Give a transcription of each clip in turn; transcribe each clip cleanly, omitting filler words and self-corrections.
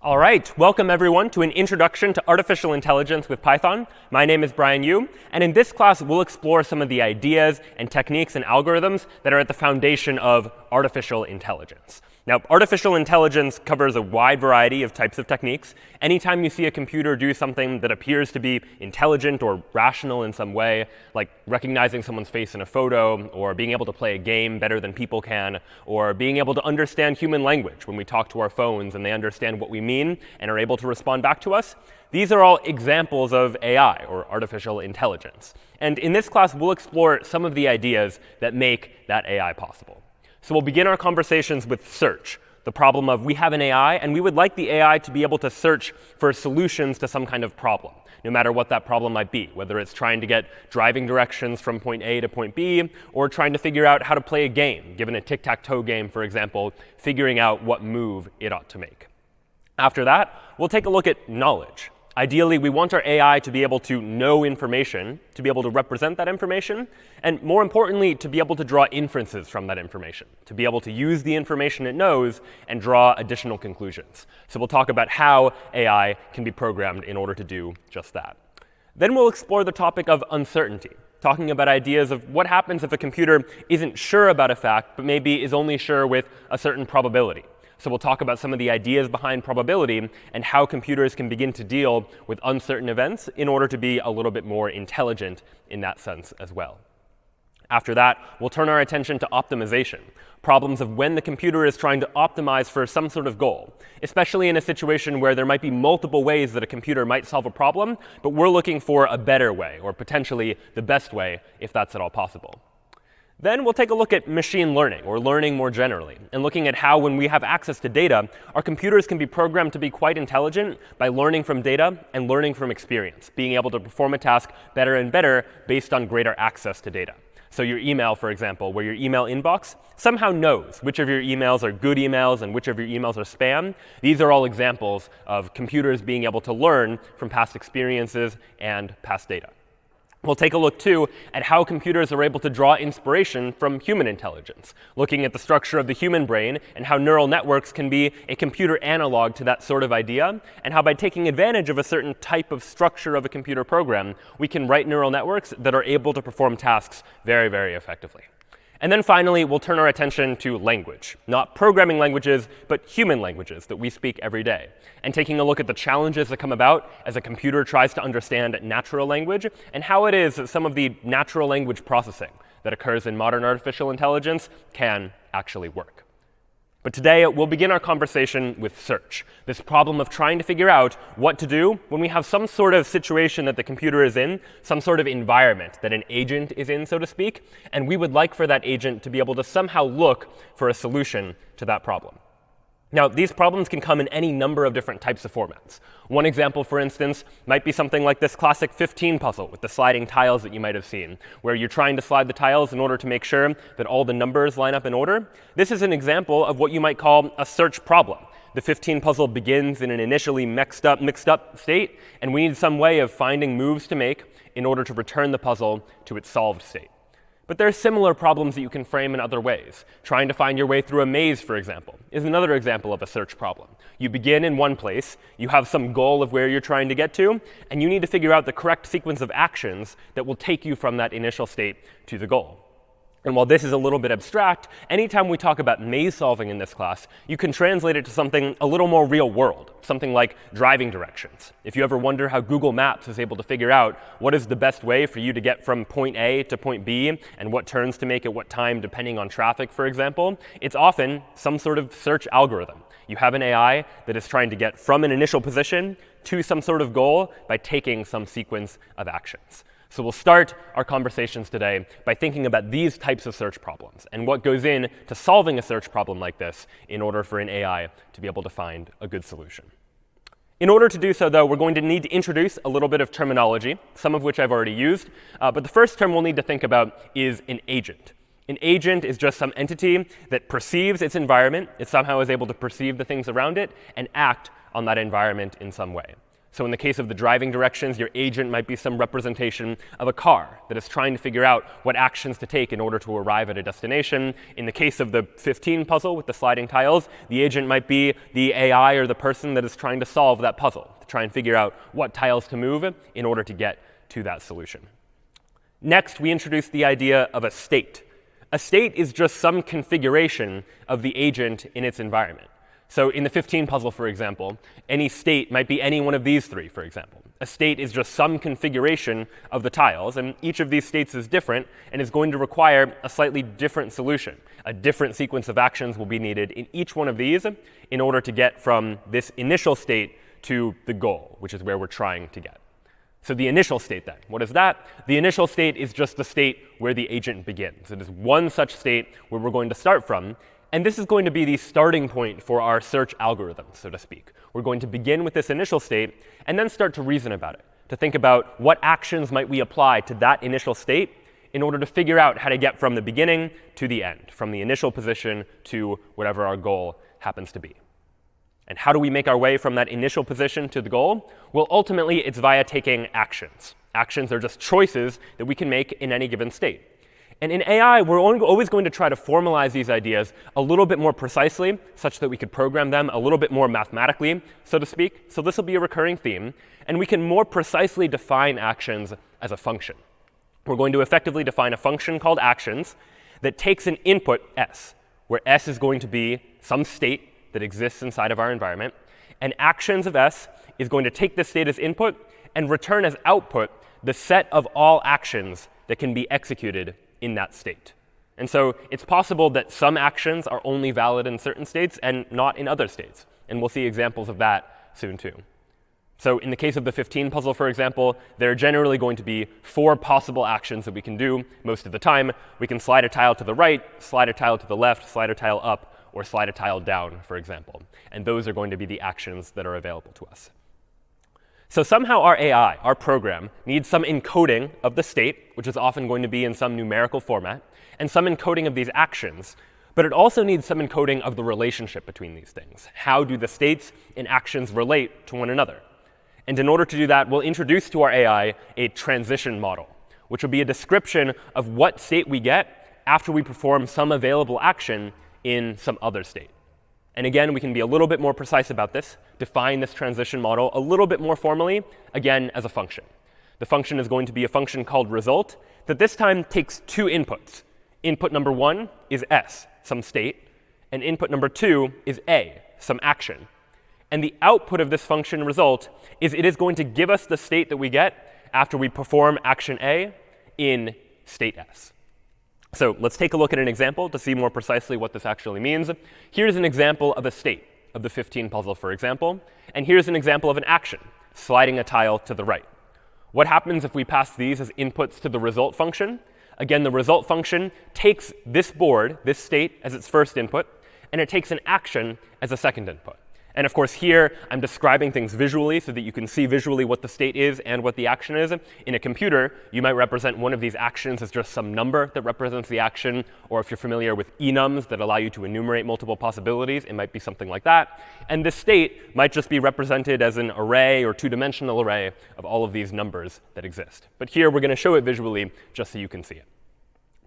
All right, welcome everyone to an introduction to artificial intelligence with Python. My name is Brian Yu, and in this class we'll explore some of the ideas and techniques and algorithms that are at the foundation of artificial intelligence. Now, artificial intelligence covers a wide variety of types of techniques. Anytime you see a computer do something that appears to be intelligent or rational in some way, like recognizing someone's face in a photo, or being able to play a game better than people can, or being able to understand human language when we talk to our phones and they understand what we mean and are able to respond back to us, these are all examples of AI, or artificial intelligence. And in this class, we'll explore some of the ideas that make that AI possible. So we'll begin our conversations with search, the problem of we have an AI, and we would like the AI to be able to search for solutions to some kind of problem, no matter what that problem might be, whether it's trying to get driving directions from point A to point B, or trying to figure out how to play a game, given a tic-tac-toe game, for example, figuring out what move it ought to make. After that, we'll take a look at knowledge. Ideally, we want our AI to be able to know information, to be able to represent that information, and more importantly, to be able to draw inferences from that information, to be able to use the information it knows and draw additional conclusions. So we'll talk about how AI can be programmed in order to do just that. Then we'll explore the topic of uncertainty, talking about ideas of what happens if a computer isn't sure about a fact, but maybe is only sure with a certain probability. So we'll talk about some of the ideas behind probability and how computers can begin to deal with uncertain events in order to be a little bit more intelligent in that sense as well. After that, we'll turn our attention to optimization, problems of when the computer is trying to optimize for some sort of goal, especially in a situation where there might be multiple ways that a computer might solve a problem, but we're looking for a better way, or potentially the best way, if that's at all possible. Then we'll take a look at machine learning, or learning more generally, and looking at how when we have access to data, our computers can be programmed to be quite intelligent by learning from data and learning from experience, being able to perform a task better and better based on greater access to data. So your email, for example, where your email inbox somehow knows which of your emails are good emails and which of your emails are spam. These are all examples of computers being able to learn from past experiences and past data. We'll take a look, too, at how computers are able to draw inspiration from human intelligence, looking at the structure of the human brain and how neural networks can be a computer analog to that sort of idea, and how by taking advantage of a certain type of structure of a computer program, we can write neural networks that are able to perform tasks very, very effectively. And then finally, we'll turn our attention to language, not programming languages, but human languages that we speak every day, and taking a look at the challenges that come about as a computer tries to understand natural language, and how it is that some of the natural language processing that occurs in modern artificial intelligence can actually work. But today, we'll begin our conversation with search, this problem of trying to figure out what to do when we have some sort of situation that the computer is in, some sort of environment that an agent is in, so to speak, and we would like for that agent to be able to somehow look for a solution to that problem. Now, these problems can come in any number of different types of formats. One example, for instance, might be something like this classic 15 puzzle with the sliding tiles that you might have seen, where you're trying to slide the tiles in order to make sure that all the numbers line up in order. This is an example of what you might call a search problem. The 15 puzzle begins in an initially mixed up state, and we need some way of finding moves to make in order to return the puzzle to its solved state. But there are similar problems that you can frame in other ways. Trying to find your way through a maze, for example, is another example of a search problem. You begin in one place, you have some goal of where you're trying to get to, and you need to figure out the correct sequence of actions that will take you from that initial state to the goal. And while this is a little bit abstract, anytime we talk about maze solving in this class, you can translate it to something a little more real world, something like driving directions. If you ever wonder how Google Maps is able to figure out what is the best way for you to get from point A to point B and what turns to make at what time depending on traffic, for example, it's often some sort of search algorithm. You have an AI that is trying to get from an initial position to some sort of goal by taking some sequence of actions. So we'll start our conversations today by thinking about these types of search problems and what goes into solving a search problem like this in order for an AI to be able to find a good solution. In order to do so, though, we're going to need to introduce a little bit of terminology, some of which I've already used. But the first term we'll need to think about is an agent. An agent is just some entity that perceives its environment. It somehow is able to perceive the things around it and act on that environment in some way. So in the case of the driving directions, your agent might be some representation of a car that is trying to figure out what actions to take in order to arrive at a destination. In the case of the 15 puzzle with the sliding tiles, the agent might be the AI or the person that is trying to solve that puzzle, to try and figure out what tiles to move in order to get to that solution. Next, we introduce the idea of a state. A state is just some configuration of the agent in its environment. So in the 15 puzzle, for example, any state might be any one of these three, for example. A state is just some configuration of the tiles, and each of these states is different and is going to require a slightly different solution. A different sequence of actions will be needed in each one of these in order to get from this initial state to the goal, which is where we're trying to get. So the initial state then, what is that? The initial state is just the state where the agent begins. It is one such state where we're going to start from. And this is going to be the starting point for our search algorithm, so to speak. We're going to begin with this initial state and then start to reason about it, to think about what actions might we apply to that initial state in order to figure out how to get from the beginning to the end, from the initial position to whatever our goal happens to be. And how do we make our way from that initial position to the goal? Well, ultimately, it's via taking actions. Actions are just choices that we can make in any given state. And in AI, we're always going to try to formalize these ideas a little bit more precisely, such that we could program them a little bit more mathematically, so to speak. So this will be a recurring theme. And we can more precisely define actions as a function. We're going to effectively define a function called actions that takes an input s, where s is going to be some state that exists inside of our environment. And actions of s is going to take this state as input and return as output the set of all actions that can be executed in that state. And so it's possible that some actions are only valid in certain states and not in other states. And we'll see examples of that soon too. So in the case of the 15 puzzle, for example, there are generally going to be 4 possible actions that we can do most of the time. We can slide a tile to the right, slide a tile to the left, slide a tile up, or slide a tile down, for example. And those are going to be the actions that are available to us. So somehow our AI, our program, needs some encoding of the state, which is often going to be in some numerical format, and some encoding of these actions. But it also needs some encoding of the relationship between these things. How do the states and actions relate to one another? And in order to do that, we'll introduce to our AI a transition model, which will be a description of what state we get after we perform some available action in some other state. And again, we can be a little bit more precise about this, define this transition model a little bit more formally, again, as a function. The function is going to be a function called result that this time takes 2 inputs. Input number 1 is s, some state, and input number 2 is a, some action. And the output of this function result is it is going to give us the state that we get after we perform action a in state s. So let's take a look at an example to see more precisely what this actually means. Here's an example of a state of the 15 puzzle, for example. And here's an example of an action, sliding a tile to the right. What happens if we pass these as inputs to the result function? Again, the result function takes this board, this state, as its first input, and it takes an action as a second input. And of course, here, I'm describing things visually so that you can see visually what the state is and what the action is. In a computer, you might represent one of these actions as just some number that represents the action. Or if you're familiar with enums that allow you to enumerate multiple possibilities, it might be something like that. And this state might just be represented as an array or 2-dimensional array of all of these numbers that exist. But here, we're going to show it visually just so you can see it.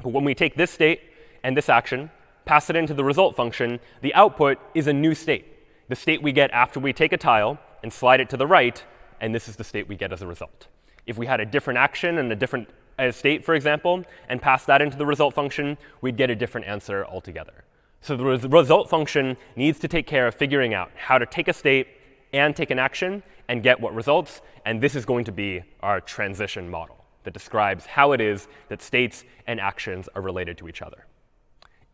But when we take this state and this action, pass it into the result function, the output is a new state. The state we get after we take a tile and slide it to the right, and this is the state we get as a result. If we had a different action and a different state, for example, and pass that into the result function, we'd get a different answer altogether. So the result function needs to take care of figuring out how to take a state and take an action and get what results. And this is going to be our transition model that describes how it is that states and actions are related to each other.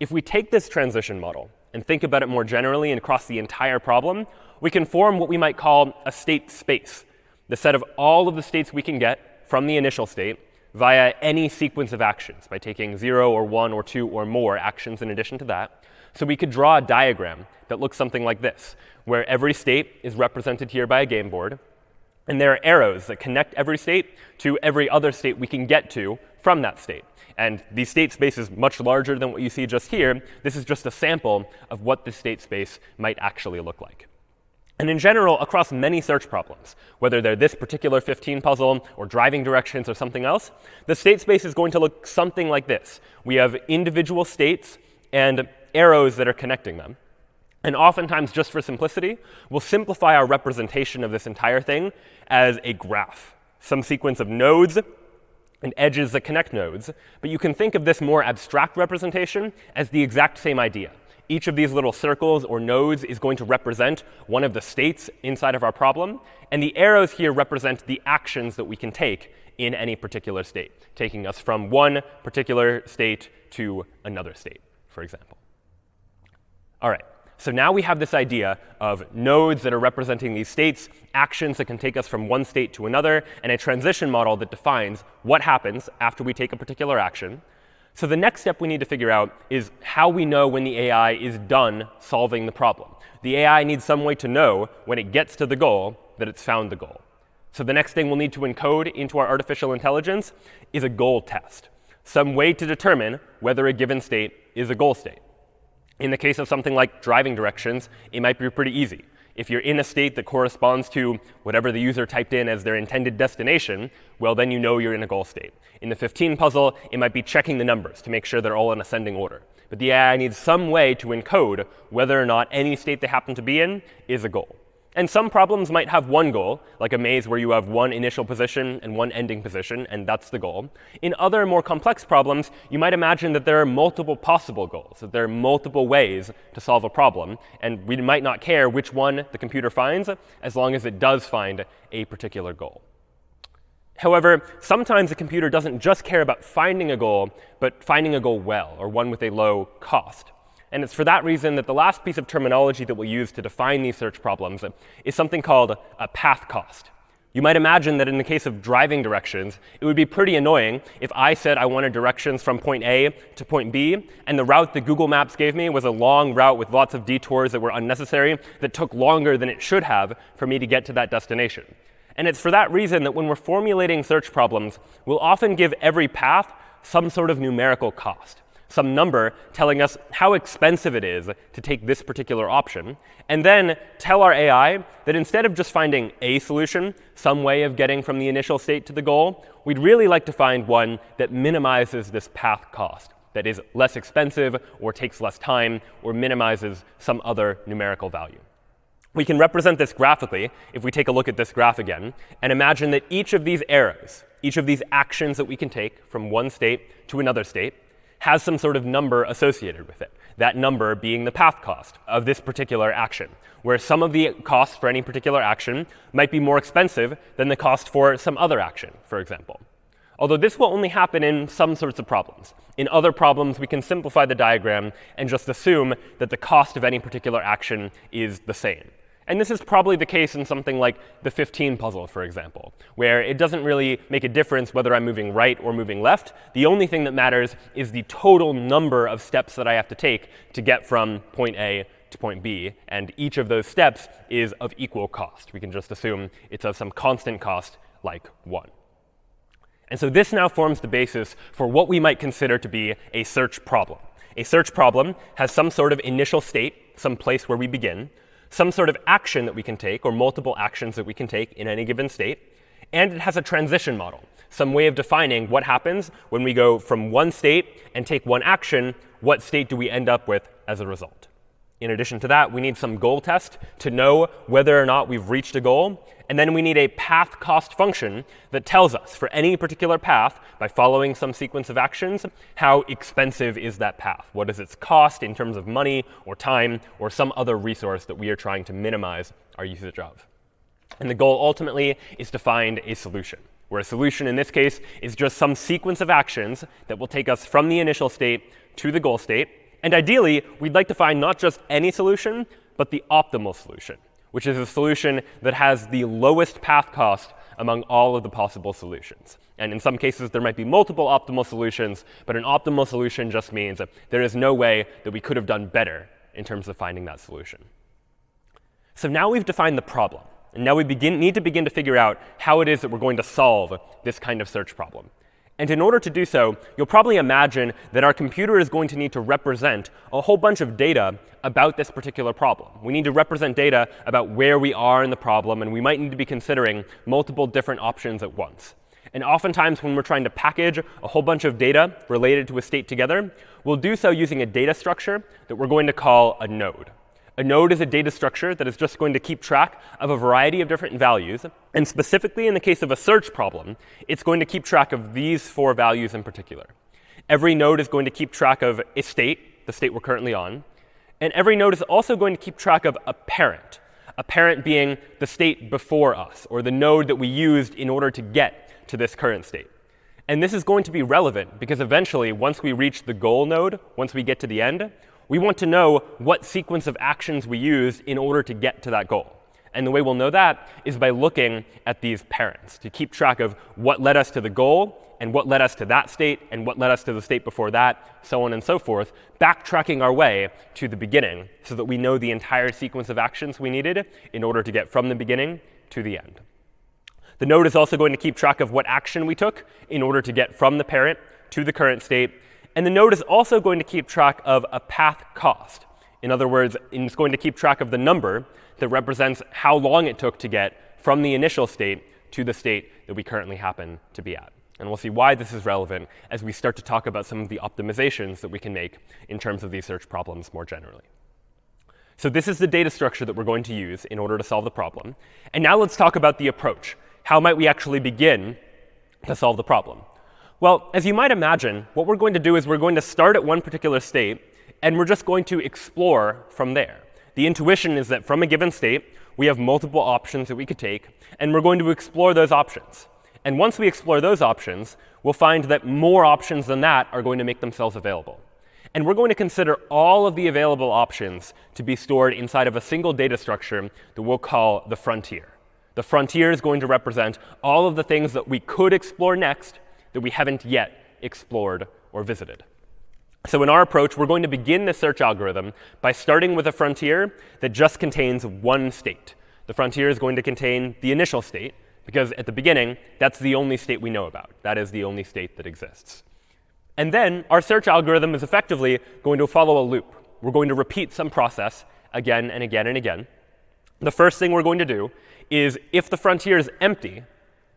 If we take this transition model and think about it more generally and across the entire problem, we can form what we might call a state space, the set of all of the states we can get from the initial state via any sequence of actions by taking 0 or 1 or 2 or more actions in addition to that. So we could draw a diagram that looks something like this, where every state is represented here by a game board. And there are arrows that connect every state to every other state we can get to from that state. And the state space is much larger than what you see just here. This is just a sample of what the state space might actually look like. And in general, across many search problems, whether they're this particular 15 puzzle or driving directions or something else, the state space is going to look something like this. We have individual states and arrows that are connecting them. And oftentimes, just for simplicity, we'll simplify our representation of this entire thing as a graph, some sequence of nodes and edges that connect nodes. But you can think of this more abstract representation as the exact same idea. Each of these little circles or nodes is going to represent one of the states inside of our problem. And the arrows here represent the actions that we can take in any particular state, taking us from one particular state to another state, for example. All right. So now we have this idea of nodes that are representing these states, actions that can take us from one state to another, and a transition model that defines what happens after we take a particular action. So the next step we need to figure out is how we know when the AI is done solving the problem. The AI needs some way to know when it gets to the goal that it's found the goal. So the next thing we'll need to encode into our artificial intelligence is a goal test, some way to determine whether a given state is a goal state. In the case of something like driving directions, it might be pretty easy. If you're in a state that corresponds to whatever the user typed in as their intended destination, well, then you know you're in a goal state. In the 15 puzzle, it might be checking the numbers to make sure they're all in ascending order. But the AI needs some way to encode whether or not any state they happen to be in is a goal. And some problems might have one goal, like a maze where you have one initial position and one ending position, and that's the goal. In other more complex problems, you might imagine that there are multiple possible goals, that there are multiple ways to solve a problem, and we might not care which one the computer finds, as long as it does find a particular goal. However, sometimes the computer doesn't just care about finding a goal, but finding a goal well, or one with a low cost. And it's for that reason that the last piece of terminology that we'll use to define these search problems is something called a path cost. You might imagine that in the case of driving directions, it would be pretty annoying if I said I wanted directions from point A to point B, and the route that Google Maps gave me was a long route with lots of detours that were unnecessary, that took longer than it should have for me to get to that destination. And it's for that reason that when we're formulating search problems, we'll often give every path some sort of numerical cost, some number telling us how expensive it is to take this particular option, and then tell our AI that instead of just finding a solution, some way of getting from the initial state to the goal, we'd really like to find one that minimizes this path cost, that is less expensive or takes less time or minimizes some other numerical value. We can represent this graphically if we take a look at this graph again and imagine that each of these arrows, each of these actions that we can take from one state to another state, has some sort of number associated with it, that number being the path cost of this particular action, where some of the costs for any particular action might be more expensive than the cost for some other action, for example. Although this will only happen in some sorts of problems. In other problems, we can simplify the diagram and just assume that the cost of any particular action is the same. And this is probably the case in something like the 15 puzzle, for example, where it doesn't really make a difference whether I'm moving right or moving left. The only thing that matters is the total number of steps that I have to take to get from point A to point B. And each of those steps is of equal cost. We can just assume it's of some constant cost, like 1. And so this now forms the basis for what we might consider to be a search problem. A search problem has some sort of initial state, some place where we begin, some sort of action that we can take, or multiple actions that we can take in any given state, and it has a transition model, some way of defining what happens when we go from one state and take one action, what state do we end up with as a result. In addition to that, we need some goal test to know whether or not we've reached a goal. And then we need a path cost function that tells us for any particular path, by following some sequence of actions, how expensive is that path? What is its cost in terms of money or time or some other resource that we are trying to minimize our usage of? And the goal ultimately is to find a solution, where a solution in this case is just some sequence of actions that will take us from the initial state to the goal state. And ideally, we'd like to find not just any solution, but the optimal solution, which is a solution that has the lowest path cost among all of the possible solutions. And in some cases, there might be multiple optimal solutions, but an optimal solution just means that there is no way that we could have done better in terms of finding that solution. So now we've defined the problem. And now we need to begin to figure out how it is that we're going to solve this kind of search problem. And in order to do so, you'll probably imagine that our computer is going to need to represent a whole bunch of data about this particular problem. We need to represent data about where we are in the problem, and we might need to be considering multiple different options at once. And oftentimes, when we're trying to package a whole bunch of data related to a state together, we'll do so using a data structure that we're going to call a node. A node is a data structure that is just going to keep track of a variety of different values. And specifically in the case of a search problem, it's going to keep track of these 4 values in particular. Every node is going to keep track of a state, the state we're currently on. And every node is also going to keep track of a parent being the state before us, or the node that we used in order to get to this current state. And this is going to be relevant because eventually, once we reach the goal node, once we get to the end, we want to know what sequence of actions we used in order to get to that goal. And the way we'll know that is by looking at these parents to keep track of what led us to the goal and what led us to that state and what led us to the state before that, so on and so forth, backtracking our way to the beginning so that we know the entire sequence of actions we needed in order to get from the beginning to the end. The node is also going to keep track of what action we took in order to get from the parent to the current state. And the node is also going to keep track of a path cost. In other words, it's going to keep track of the number that represents how long it took to get from the initial state to the state that we currently happen to be at. And we'll see why this is relevant as we start to talk about some of the optimizations that we can make in terms of these search problems more generally. So this is the data structure that we're going to use in order to solve the problem. And now let's talk about the approach. How might we actually begin to solve the problem? Well, as you might imagine, what we're going to do is we're going to start at one particular state, and we're just going to explore from there. The intuition is that from a given state, we have multiple options that we could take, and we're going to explore those options. And once we explore those options, we'll find that more options than that are going to make themselves available. And we're going to consider all of the available options to be stored inside of a single data structure that we'll call the frontier. The frontier is going to represent all of the things that we could explore next that we haven't yet explored or visited. So in our approach, we're going to begin the search algorithm by starting with a frontier that just contains one state. The frontier is going to contain the initial state, because at the beginning, that's the only state we know about. That is the only state that exists. And then our search algorithm is effectively going to follow a loop. We're going to repeat some process again and again and again. The first thing we're going to do is, if the frontier is empty,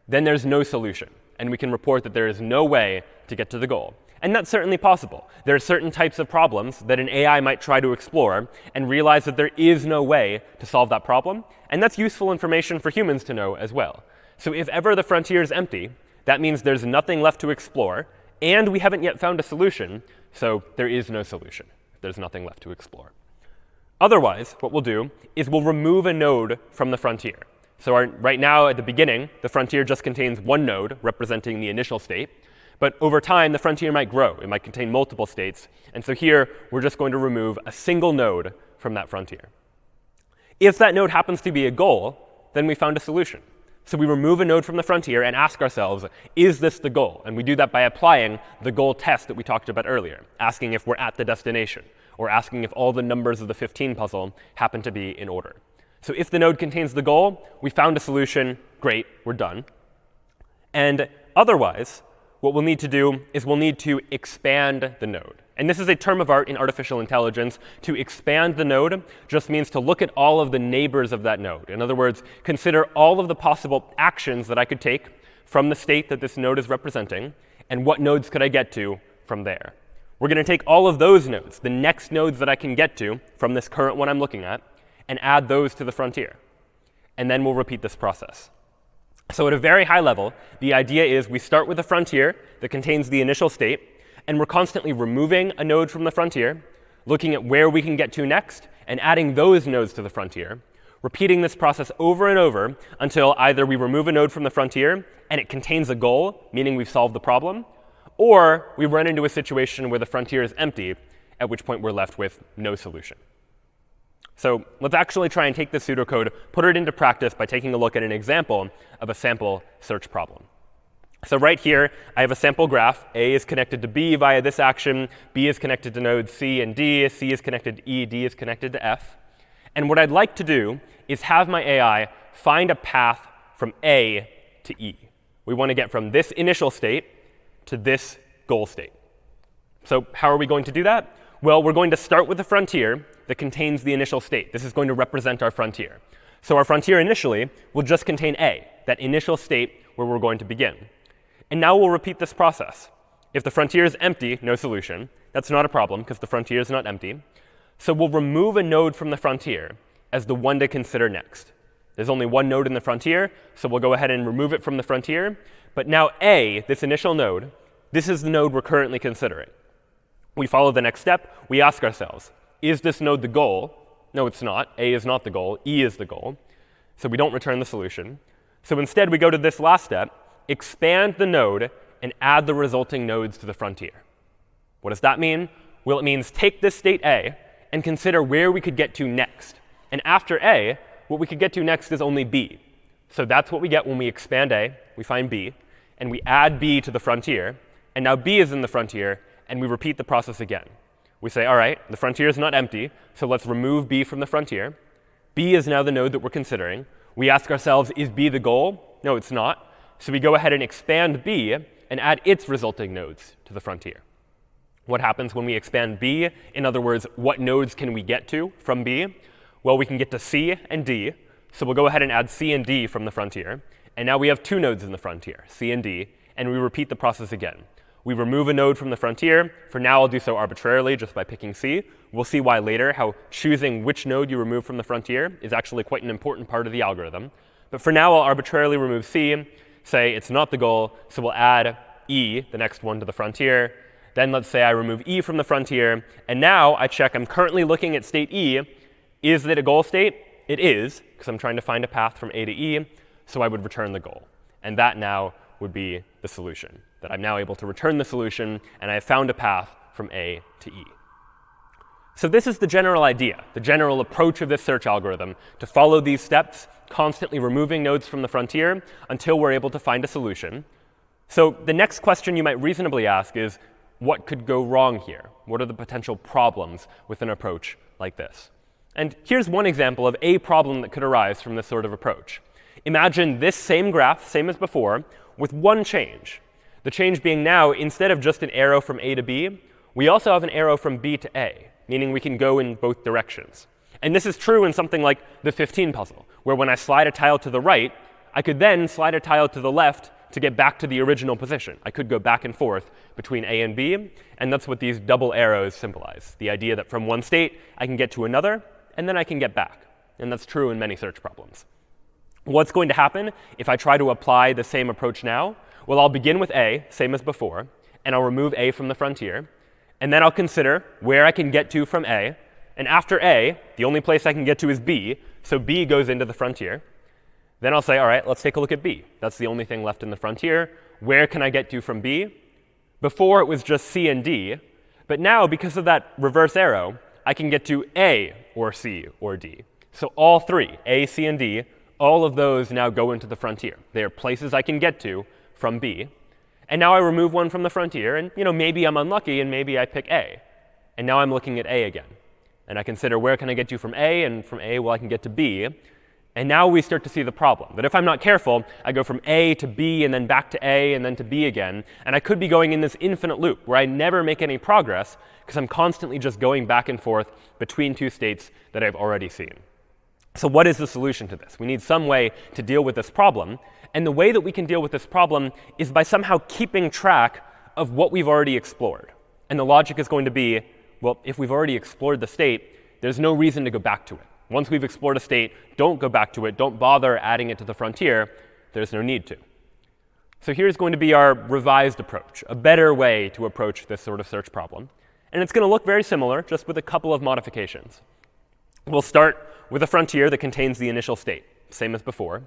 then there's no solution. And we can report that there is no way to get to the goal. And that's certainly possible. There are certain types of problems that an AI might try to explore and realize that there is no way to solve that problem. And that's useful information for humans to know as well. So if ever the frontier is empty, that means there's nothing left to explore, and we haven't yet found a solution, so there is no solution. There's nothing left to explore. Otherwise, what we'll do is we'll remove a node from the frontier. So right now, at the beginning, the frontier just contains one node representing the initial state. But over time, the frontier might grow. It might contain multiple states. And so here, we're just going to remove a single node from that frontier. If that node happens to be a goal, then we found a solution. So we remove a node from the frontier and ask ourselves, is this the goal? And we do that by applying the goal test that we talked about earlier, asking if we're at the destination, or asking if all the numbers of the 15 puzzle happen to be in order. So if the node contains the goal, we found a solution, great, we're done. And otherwise, what we'll need to do is we'll need to expand the node. And this is a term of art in artificial intelligence. To expand the node just means to look at all of the neighbors of that node. In other words, consider all of the possible actions that I could take from the state that this node is representing, and what nodes could I get to from there. We're going to take all of those nodes, the next nodes that I can get to from this current one I'm looking at, and add those to the frontier. And then we'll repeat this process. So at a very high level, the idea is we start with a frontier that contains the initial state, and we're constantly removing a node from the frontier, looking at where we can get to next, and adding those nodes to the frontier, repeating this process over and over until either we remove a node from the frontier and it contains a goal, meaning we've solved the problem, or we run into a situation where the frontier is empty, at which point we're left with no solution. So let's actually try and take this pseudocode, put it into practice by taking a look at an example of a sample search problem. So right here, I have a sample graph. A is connected to B via this action. B is connected to nodes C and D. C is connected to E. D is connected to F. And what I'd like to do is have my AI find a path from A to E. We want to get from this initial state to this goal state. So how are we going to do that? Well, we're going to start with a frontier that contains the initial state. This is going to represent our frontier. So our frontier initially will just contain A, that initial state where we're going to begin. And now we'll repeat this process. If the frontier is empty, no solution. That's not a problem because the frontier is not empty. So we'll remove a node from the frontier as the one to consider next. There's only one node in the frontier, so we'll go ahead and remove it from the frontier. But now A, this initial node, this is the node we're currently considering. We follow the next step. We ask ourselves, is this node the goal? No, it's not. A is not the goal. E is the goal. So we don't return the solution. So instead, we go to this last step, expand the node, and add the resulting nodes to the frontier. What does that mean? Well, it means take this state A and consider where we could get to next. And after A, what we could get to next is only B. So that's what we get when we expand A. We find B, and we add B to the frontier. And now B is in the frontier, and we repeat the process again. We say, all right, the frontier is not empty, so let's remove B from the frontier. B is now the node that we're considering. We ask ourselves, is B the goal? No, it's not. So we go ahead and expand B and add its resulting nodes to the frontier. What happens when we expand B? In other words, what nodes can we get to from B? Well, we can get to C and D. So we'll go ahead and add C and D from the frontier. And now we have two nodes in the frontier, C and D. And we repeat the process again. We remove a node from the frontier. For now, I'll do so arbitrarily just by picking C. We'll see why later, how choosing which node you remove from the frontier is actually quite an important part of the algorithm. But for now, I'll arbitrarily remove C, say it's not the goal, so we'll add E, the next one, to the frontier. Then let's say I remove E from the frontier. And now I check, I'm currently looking at state E. Is it a goal state? It is, because I'm trying to find a path from A to E. So I would return the goal. And that now would be the solution, that I'm now able to return the solution, and I have found a path from A to E. So this is the general idea, the general approach of this search algorithm, to follow these steps, constantly removing nodes from the frontier until we're able to find a solution. So the next question you might reasonably ask is, what could go wrong here? What are the potential problems with an approach like this? And here's one example of a problem that could arise from this sort of approach. Imagine this same graph, same as before, with one change. The change being now, instead of just an arrow from A to B, we also have an arrow from B to A, meaning we can go in both directions. And this is true in something like the 15 puzzle, where when I slide a tile to the right, I could then slide a tile to the left to get back to the original position. I could go back and forth between A and B, and that's what these double arrows symbolize, the idea that from one state, I can get to another, and then I can get back. And that's true in many search problems. What's going to happen if I try to apply the same approach now? Well, I'll begin with A, same as before, and I'll remove A from the frontier. And then I'll consider where I can get to from A. And after A, the only place I can get to is B, so B goes into the frontier. Then I'll say, all right, let's take a look at B. That's the only thing left in the frontier. Where can I get to from B? Before, it was just C and D. But now, because of that reverse arrow, I can get to A or C or D. So all three, A, C, and D, all of those now go into the frontier. They are places I can get to from B. And now I remove one from the frontier, and maybe I'm unlucky, and maybe I pick A. And now I'm looking at A again. And I consider where can I get to from A, and from A, well, I can get to B. And now we start to see the problem, that if I'm not careful, I go from A to B, and then back to A, and then to B again. And I could be going in this infinite loop where I never make any progress because I'm constantly just going back and forth between two states that I've already seen. So what is the solution to this? We need some way to deal with this problem. And the way that we can deal with this problem is by somehow keeping track of what we've already explored. And the logic is going to be, well, if we've already explored the state, there's no reason to go back to it. Once we've explored a state, don't go back to it. Don't bother adding it to the frontier. There's no need to. So here's going to be our revised approach, a better way to approach this sort of search problem. And it's going to look very similar, just with a couple of modifications. We'll start with a frontier that contains the initial state, same as before.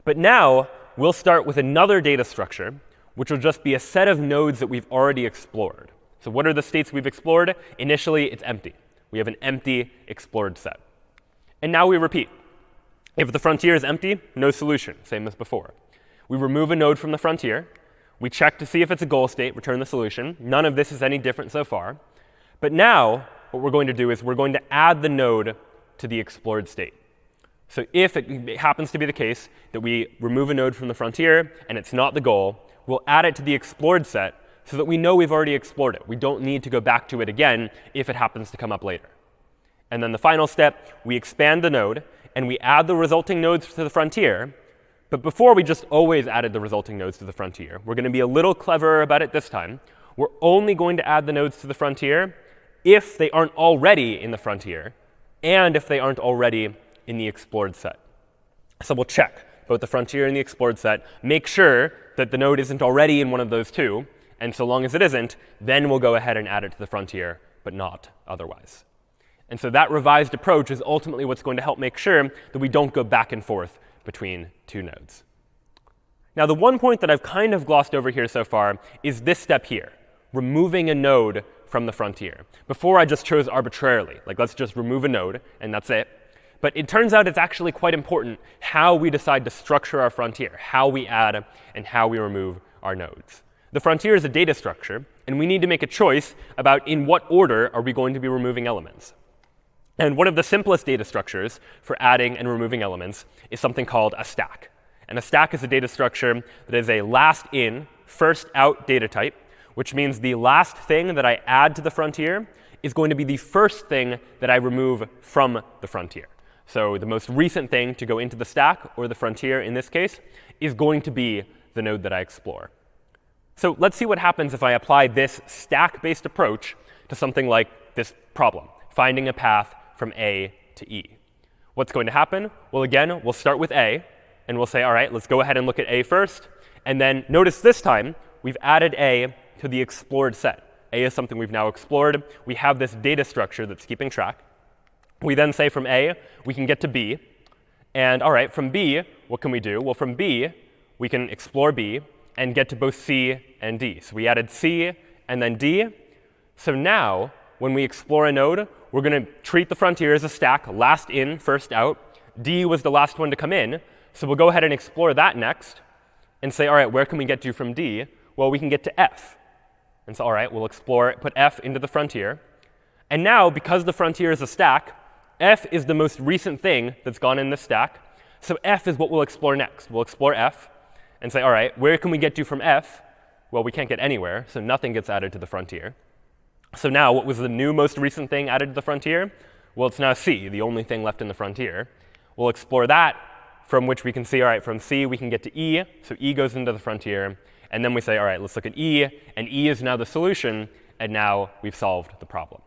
But now, we'll start with another data structure, which will just be a set of nodes that we've already explored. So what are the states we've explored? Initially, it's empty. We have an empty explored set. And now we repeat. If the frontier is empty, no solution, same as before. We remove a node from the frontier. We check to see if it's a goal state, return the solution. None of this is any different so far. But now, what we're going to do is we're going to add the node to the explored state. So if it happens to be the case that we remove a node from the frontier and it's not the goal, we'll add it to the explored set so that we know we've already explored it. We don't need to go back to it again if it happens to come up later. And then the final step, we expand the node, and we add the resulting nodes to the frontier. But before we just always added the resulting nodes to the frontier, we're going to be a little cleverer about it this time. We're only going to add the nodes to the frontier if they aren't already in the frontier, and if they aren't already in the explored set. So we'll check both the frontier and the explored set, make sure that the node isn't already in one of those two, and so long as it isn't, then we'll go ahead and add it to the frontier, but not otherwise. And so that revised approach is ultimately what's going to help make sure that we don't go back and forth between two nodes. Now, the one point that I've kind of glossed over here so far is this step here, removing a node from the frontier. Before, I just chose arbitrarily, like let's just remove a node, and that's it. But it turns out it's actually quite important how we decide to structure our frontier, how we add and how we remove our nodes. The frontier is a data structure, and we need to make a choice about in what order are we going to be removing elements. And one of the simplest data structures for adding and removing elements is something called a stack. And a stack is a data structure that is a last in, first out data type, which means the last thing that I add to the frontier is going to be the first thing that I remove from the frontier. So the most recent thing to go into the stack, or the frontier in this case, is going to be the node that I explore. So let's see what happens if I apply this stack-based approach to something like this problem, finding a path from A to E. What's going to happen? Well, again, we'll start with A, and we'll say, all right, let's go ahead and look at A first. And then notice this time, we've added A to the explored set. A is something we've now explored. We have this data structure that's keeping track. We then say from A, we can get to B. And all right, from B, what can we do? Well, from B, we can explore B and get to both C and D. So we added C and then D. So now, when we explore a node, we're going to treat the frontier as a stack, last in, first out. D was the last one to come in. So we'll go ahead and explore that next and say, all right, where can we get to from D? Well, we can get to F. And so, all right, we'll explore, put F into the frontier. And now, because the frontier is a stack, F is the most recent thing that's gone in this stack. So F is what we'll explore next. We'll explore F and say, all right, where can we get to from F? Well, we can't get anywhere, so nothing gets added to the frontier. So now, what was the new most recent thing added to the frontier? Well, it's now C, the only thing left in the frontier. We'll explore that, from which we can see, all right, from C we can get to E. So E goes into the frontier. And then we say, all right, let's look at E. And E is now the solution. And now we've solved the problem.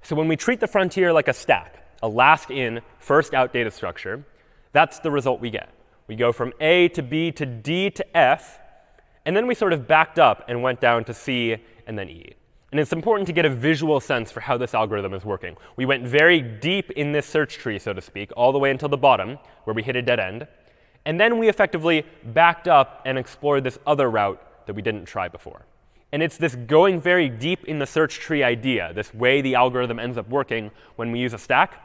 So when we treat the frontier like a stack, a last in, first out data structure, that's the result we get. We go from A to B to D to F. And then we sort of backed up and went down to C and then E. And it's important to get a visual sense for how this algorithm is working. We went very deep in this search tree, so to speak, all the way until the bottom, where we hit a dead end. And then we effectively backed up and explored this other route that we didn't try before. And it's this going very deep in the search tree idea, this way the algorithm ends up working when we use a stack,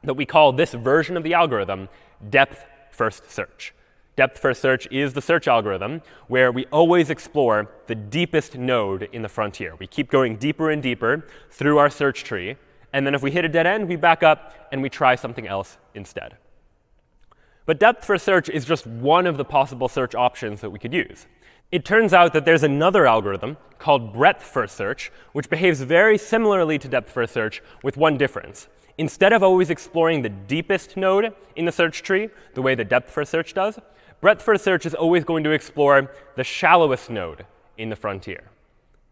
that we call this version of the algorithm depth first search. Depth first search is the search algorithm where we always explore the deepest node in the frontier. We keep going deeper and deeper through our search tree. And then if we hit a dead end, we back up and we try something else instead. But depth first search is just one of the possible search options that we could use. It turns out that there's another algorithm called breadth first search, which behaves very similarly to depth first search with one difference. Instead of always exploring the deepest node in the search tree, the way that depth first search does, breadth first search is always going to explore the shallowest node in the frontier.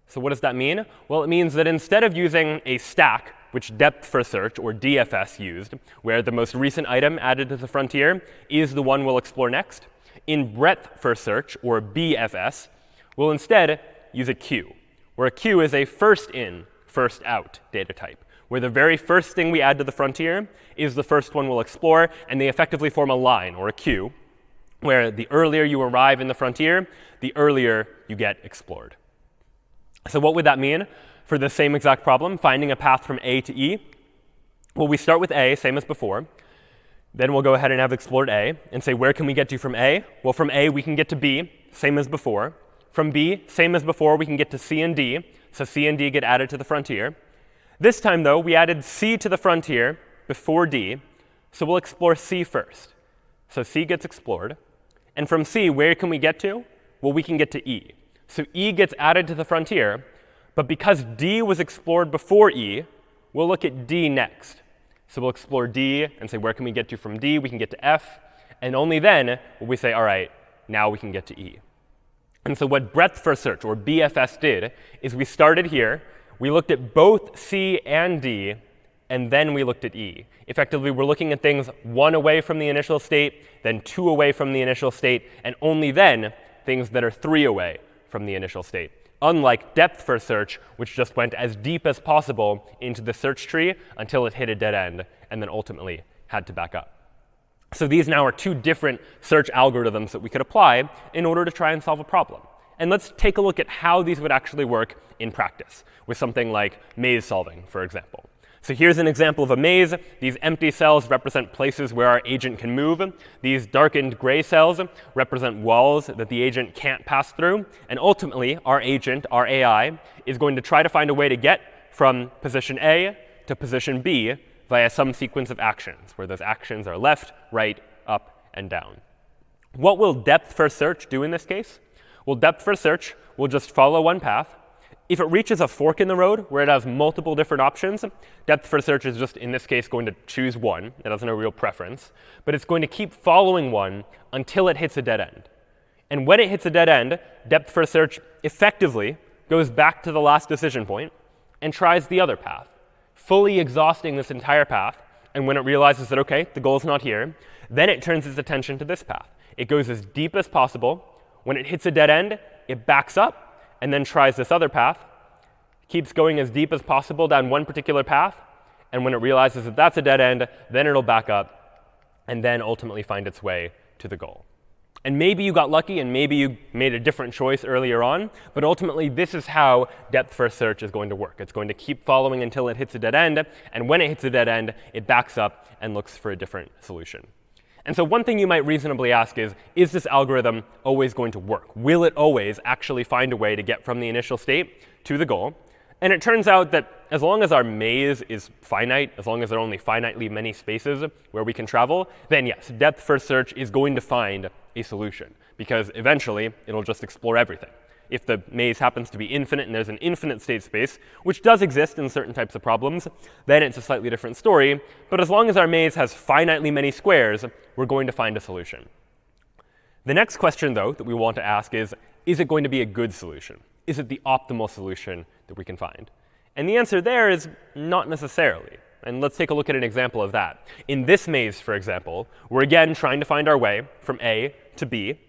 So what does that mean? Well, it means that instead of using a stack, which depth first search, or DFS, used, where the most recent item added to the frontier is the one we'll explore next, in breadth first search, or BFS, we'll instead use a queue, where a queue is a first in, first out data type, where the very first thing we add to the frontier is the first one we'll explore, and they effectively form a line, or a queue, where the earlier you arrive in the frontier, the earlier you get explored. So what would that mean for the same exact problem, finding a path from A to E? Well, we start with A, same as before. Then we'll go ahead and have explored A and say, where can we get to from A? Well, from A, we can get to B, same as before. From B, same as before, we can get to C and D. So C and D get added to the frontier. This time, though, we added C to the frontier before D. So we'll explore C first. So C gets explored. And from C, where can we get to? Well, we can get to E. So E gets added to the frontier, but because D was explored before E, we'll look at D next. So we'll explore D and say, where can we get to from D? We can get to F. And only then will we say, all right, now we can get to E. And so what breadth first search, or BFS, did is we started here. We looked at both C and D, and then we looked at E. Effectively, we're looking at things 1 away from the initial state, then 2 away from the initial state, and only then things that are 3 away from the initial state. Unlike depth first search, which just went as deep as possible into the search tree until it hit a dead end, and then ultimately had to back up. So these now are 2 different search algorithms that we could apply in order to try and solve a problem. And let's take a look at how these would actually work in practice with something like maze solving, for example. So here's an example of a maze. These empty cells represent places where our agent can move. These darkened gray cells represent walls that the agent can't pass through. And ultimately, our agent, our AI, is going to try to find a way to get from position A to position B via some sequence of actions, where those actions are left, right, up, and down. What will depth first search do in this case? Well, depth first search will just follow one path. If it reaches a fork in the road where it has multiple different options, depth first search is just, in this case, going to choose one. It has no real preference. But it's going to keep following one until it hits a dead end. And when it hits a dead end, depth first search effectively goes back to the last decision point and tries the other path, fully exhausting this entire path. And when it realizes that, OK, the goal's not here, then it turns its attention to this path. It goes as deep as possible. When it hits a dead end, it backs up and then tries this other path, keeps going as deep as possible down one particular path, and when it realizes that that's a dead end, then it'll back up and then ultimately find its way to the goal. And maybe you got lucky and maybe you made a different choice earlier on, but ultimately this is how depth first search is going to work. It's going to keep following until it hits a dead end, and when it hits a dead end, it backs up and looks for a different solution. And so one thing you might reasonably ask is this algorithm always going to work? Will it always actually find a way to get from the initial state to the goal? And it turns out that as long as our maze is finite, as long as there are only finitely many spaces where we can travel, then yes, depth first search is going to find a solution, because eventually it'll just explore everything. If the maze happens to be infinite and there's an infinite state space, which does exist in certain types of problems, then it's a slightly different story. But as long as our maze has finitely many squares, we're going to find a solution. The next question, though, that we want to ask is it going to be a good solution? Is it the optimal solution that we can find? And the answer there is not necessarily. And let's take a look at an example of that. In this maze, for example, we're again trying to find our way from A to B.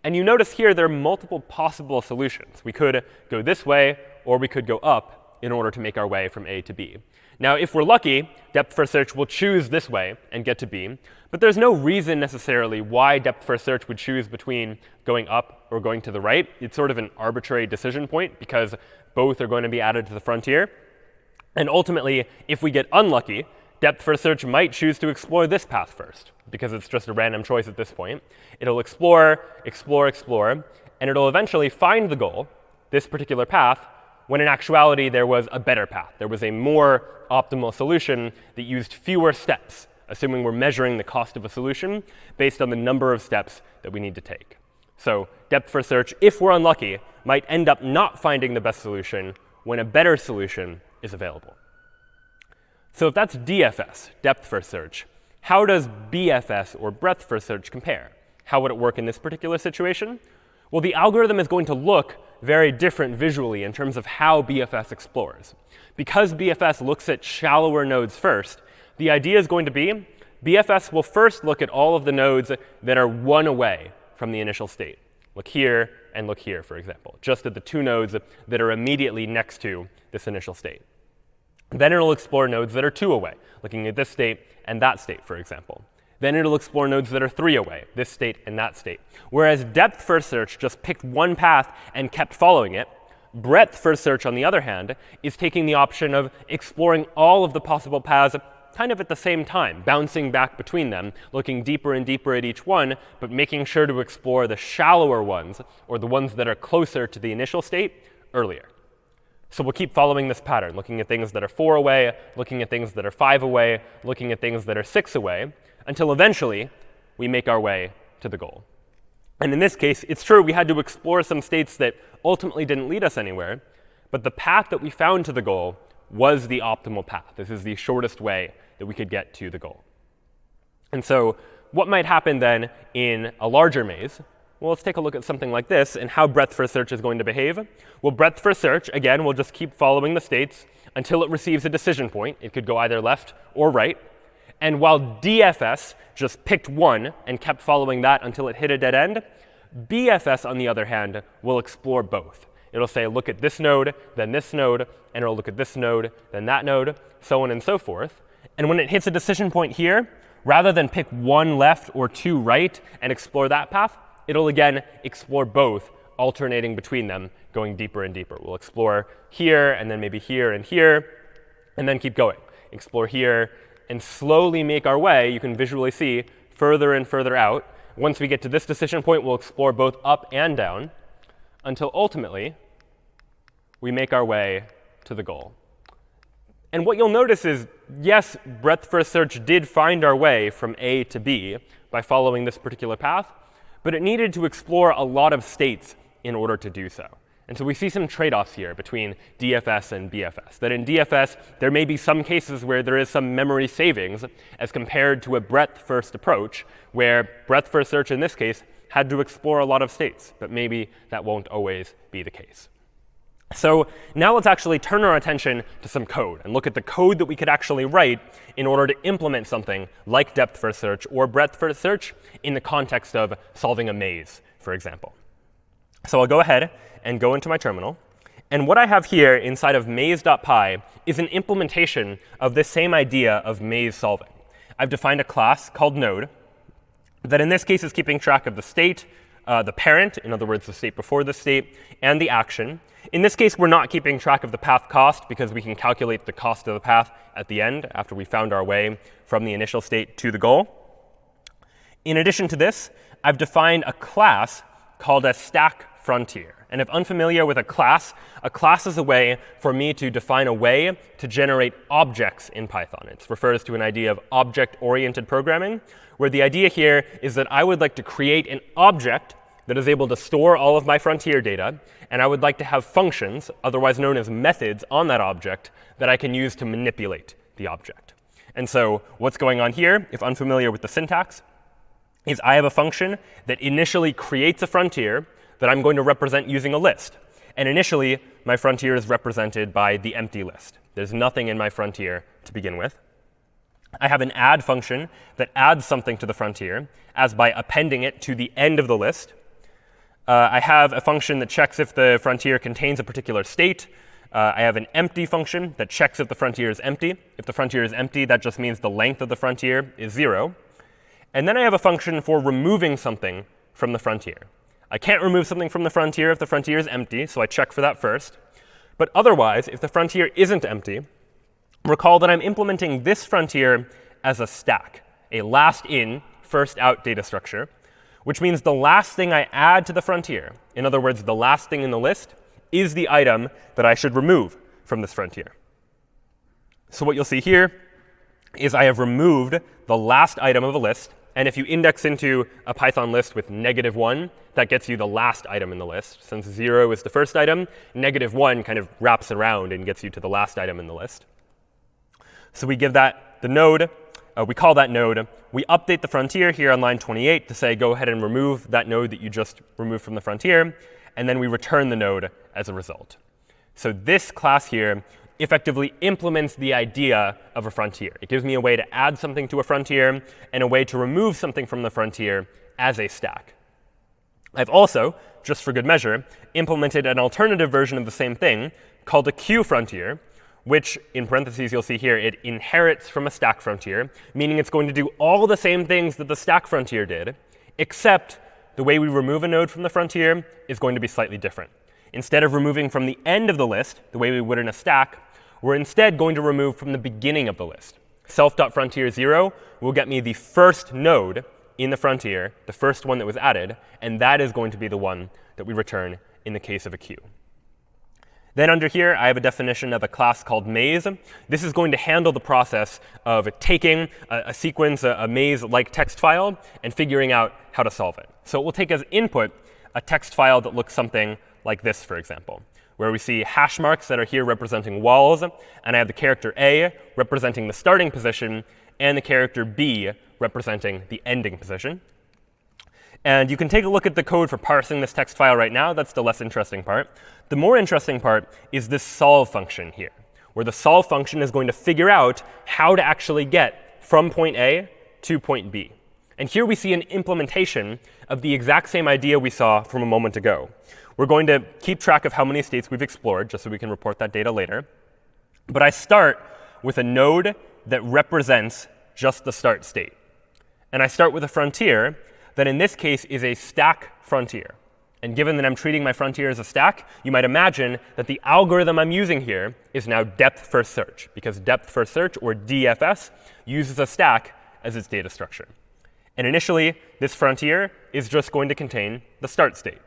And you notice here there are multiple possible solutions. We could go this way, or we could go up in order to make our way from A to B. Now, if we're lucky, depth first search will choose this way and get to B. But there's no reason necessarily why depth first search would choose between going up or going to the right. It's sort of an arbitrary decision point, because both are going to be added to the frontier. And ultimately, if we get unlucky, depth first search might choose to explore this path first, because it's just a random choice at this point. It'll explore, explore, explore, and it'll eventually find the goal, this particular path, when in actuality there was a better path. There was a more optimal solution that used fewer steps, assuming we're measuring the cost of a solution based on the number of steps that we need to take. So depth first search, if we're unlucky, might end up not finding the best solution when a better solution is available. So if that's DFS, depth first search, how does BFS, or breadth first search, compare? How would it work in this particular situation? Well, the algorithm is going to look very different visually in terms of how BFS explores. Because BFS looks at shallower nodes first, the idea is going to be BFS will first look at all of the nodes that are 1 away from the initial state. Look here and look here, for example, just at the 2 nodes that are immediately next to this initial state. Then it'll explore nodes that are 2 away, looking at this state and that state, for example. Then it'll explore nodes that are 3 away, this state and that state. Whereas depth first search just picked one path and kept following it, breadth first search, on the other hand, is taking the option of exploring all of the possible paths kind of at the same time, bouncing back between them, looking deeper and deeper at each one, but making sure to explore the shallower ones, or the ones that are closer to the initial state, earlier. So we'll keep following this pattern, looking at things that are 4 away, looking at things that are 5 away, looking at things that are 6 away, until eventually we make our way to the goal. And in this case, it's true we had to explore some states that ultimately didn't lead us anywhere, but the path that we found to the goal was the optimal path. This is the shortest way that we could get to the goal. And so what might happen then in a larger maze? Well, let's take a look at something like this and how breadth first search is going to behave. Well, breadth first search, again, will just keep following the states until it receives a decision point. It could go either left or right. And while DFS just picked one and kept following that until it hit a dead end, BFS, on the other hand, will explore both. It'll say, look at this node, then this node, and it'll look at this node, then that node, so on and so forth. And when it hits a decision point here, rather than pick one left or two right and explore that path, it'll again explore both, alternating between them, going deeper and deeper. We'll explore here, and then maybe here, and then keep going. Explore here, and slowly make our way, you can visually see, further and further out. Once we get to this decision point, we'll explore both up and down, until ultimately we make our way to the goal. And what you'll notice is, yes, breadth first search did find our way from A to B by following this particular path, but it needed to explore a lot of states in order to do so. And so we see some trade-offs here between DFS and BFS. That in DFS, there may be some cases where there is some memory savings as compared to a breadth-first approach, where breadth-first search in this case had to explore a lot of states. But maybe that won't always be the case. So now let's actually turn our attention to some code and look at the code that we could actually write in order to implement something like depth-first search or breadth-first search in the context of solving a maze, for example. So I'll go ahead and go into my terminal. And what I have here inside of maze.py is an implementation of this same idea of maze solving. I've defined a class called node that in this case is keeping track of the state, the parent, in other words, the state before the state, and the action. In this case, we're not keeping track of the path cost because we can calculate the cost of the path at the end after we found our way from the initial state to the goal. In addition to this, I've defined a class called a stack frontier. And if unfamiliar with a class is a way for me to define a way to generate objects in Python. It refers to an idea of object-oriented programming, where the idea here is that I would like to create an object that is able to store all of my frontier data, and I would like to have functions, otherwise known as methods, on that object that I can use to manipulate the object. And so what's going on here, if unfamiliar with the syntax, is I have a function that initially creates a frontier that I'm going to represent using a list. And initially, my frontier is represented by the empty list. There's nothing in my frontier to begin with. I have an add function that adds something to the frontier, as by appending it to the end of the list. I have a function that checks if the frontier contains a particular state. I have an empty function that checks if the frontier is empty. If the frontier is empty, that just means the length of the frontier is 0. And then I have a function for removing something from the frontier. I can't remove something from the frontier if the frontier is empty, so I check for that first. But otherwise, if the frontier isn't empty, recall that I'm implementing this frontier as a stack, a last in, first out data structure, which means the last thing I add to the frontier, in other words, the last thing in the list, is the item that I should remove from this frontier. So what you'll see here is I have removed the last item of a list. And if you index into a Python list with -1, that gets you the last item in the list. Since 0 is the first item, -1 kind of wraps around and gets you to the last item in the list. So we give that the node. We call that node. We update the frontier here on line 28 to say, go ahead and remove that node that you just removed from the frontier. And then we return the node as a result. So this class here effectively implements the idea of a frontier. It gives me a way to add something to a frontier and a way to remove something from the frontier as a stack. I've also, just for good measure, implemented an alternative version of the same thing called a queue frontier, which, in parentheses, you'll see here, it inherits from a stack frontier, meaning it's going to do all the same things that the stack frontier did, except the way we remove a node from the frontier is going to be slightly different. Instead of removing from the end of the list, the way we would in a stack, we're instead going to remove from the beginning of the list. Self.frontier0 will get me the first node in the frontier, the first one that was added, and that is going to be the one that we return in the case of a queue. Then under here, I have a definition of a class called maze. This is going to handle the process of taking a sequence, a maze-like text file, and figuring out how to solve it. So it will take as input a text file that looks something like this, for example, where we see hash marks that are here representing walls, and I have the character A representing the starting position, and the character B representing the ending position. And you can take a look at the code for parsing this text file right now. That's the less interesting part. The more interesting part is this solve function here, where the solve function is going to figure out how to actually get from point A to point B. And here we see an implementation of the exact same idea we saw from a moment ago. We're going to keep track of how many states we've explored, just so we can report that data later. But I start with a node that represents just the start state. And I start with a frontier that in this case is a stack frontier. And given that I'm treating my frontier as a stack, you might imagine that the algorithm I'm using here is now depth first search, because depth first search, or DFS, uses a stack as its data structure. And initially, this frontier is just going to contain the start state.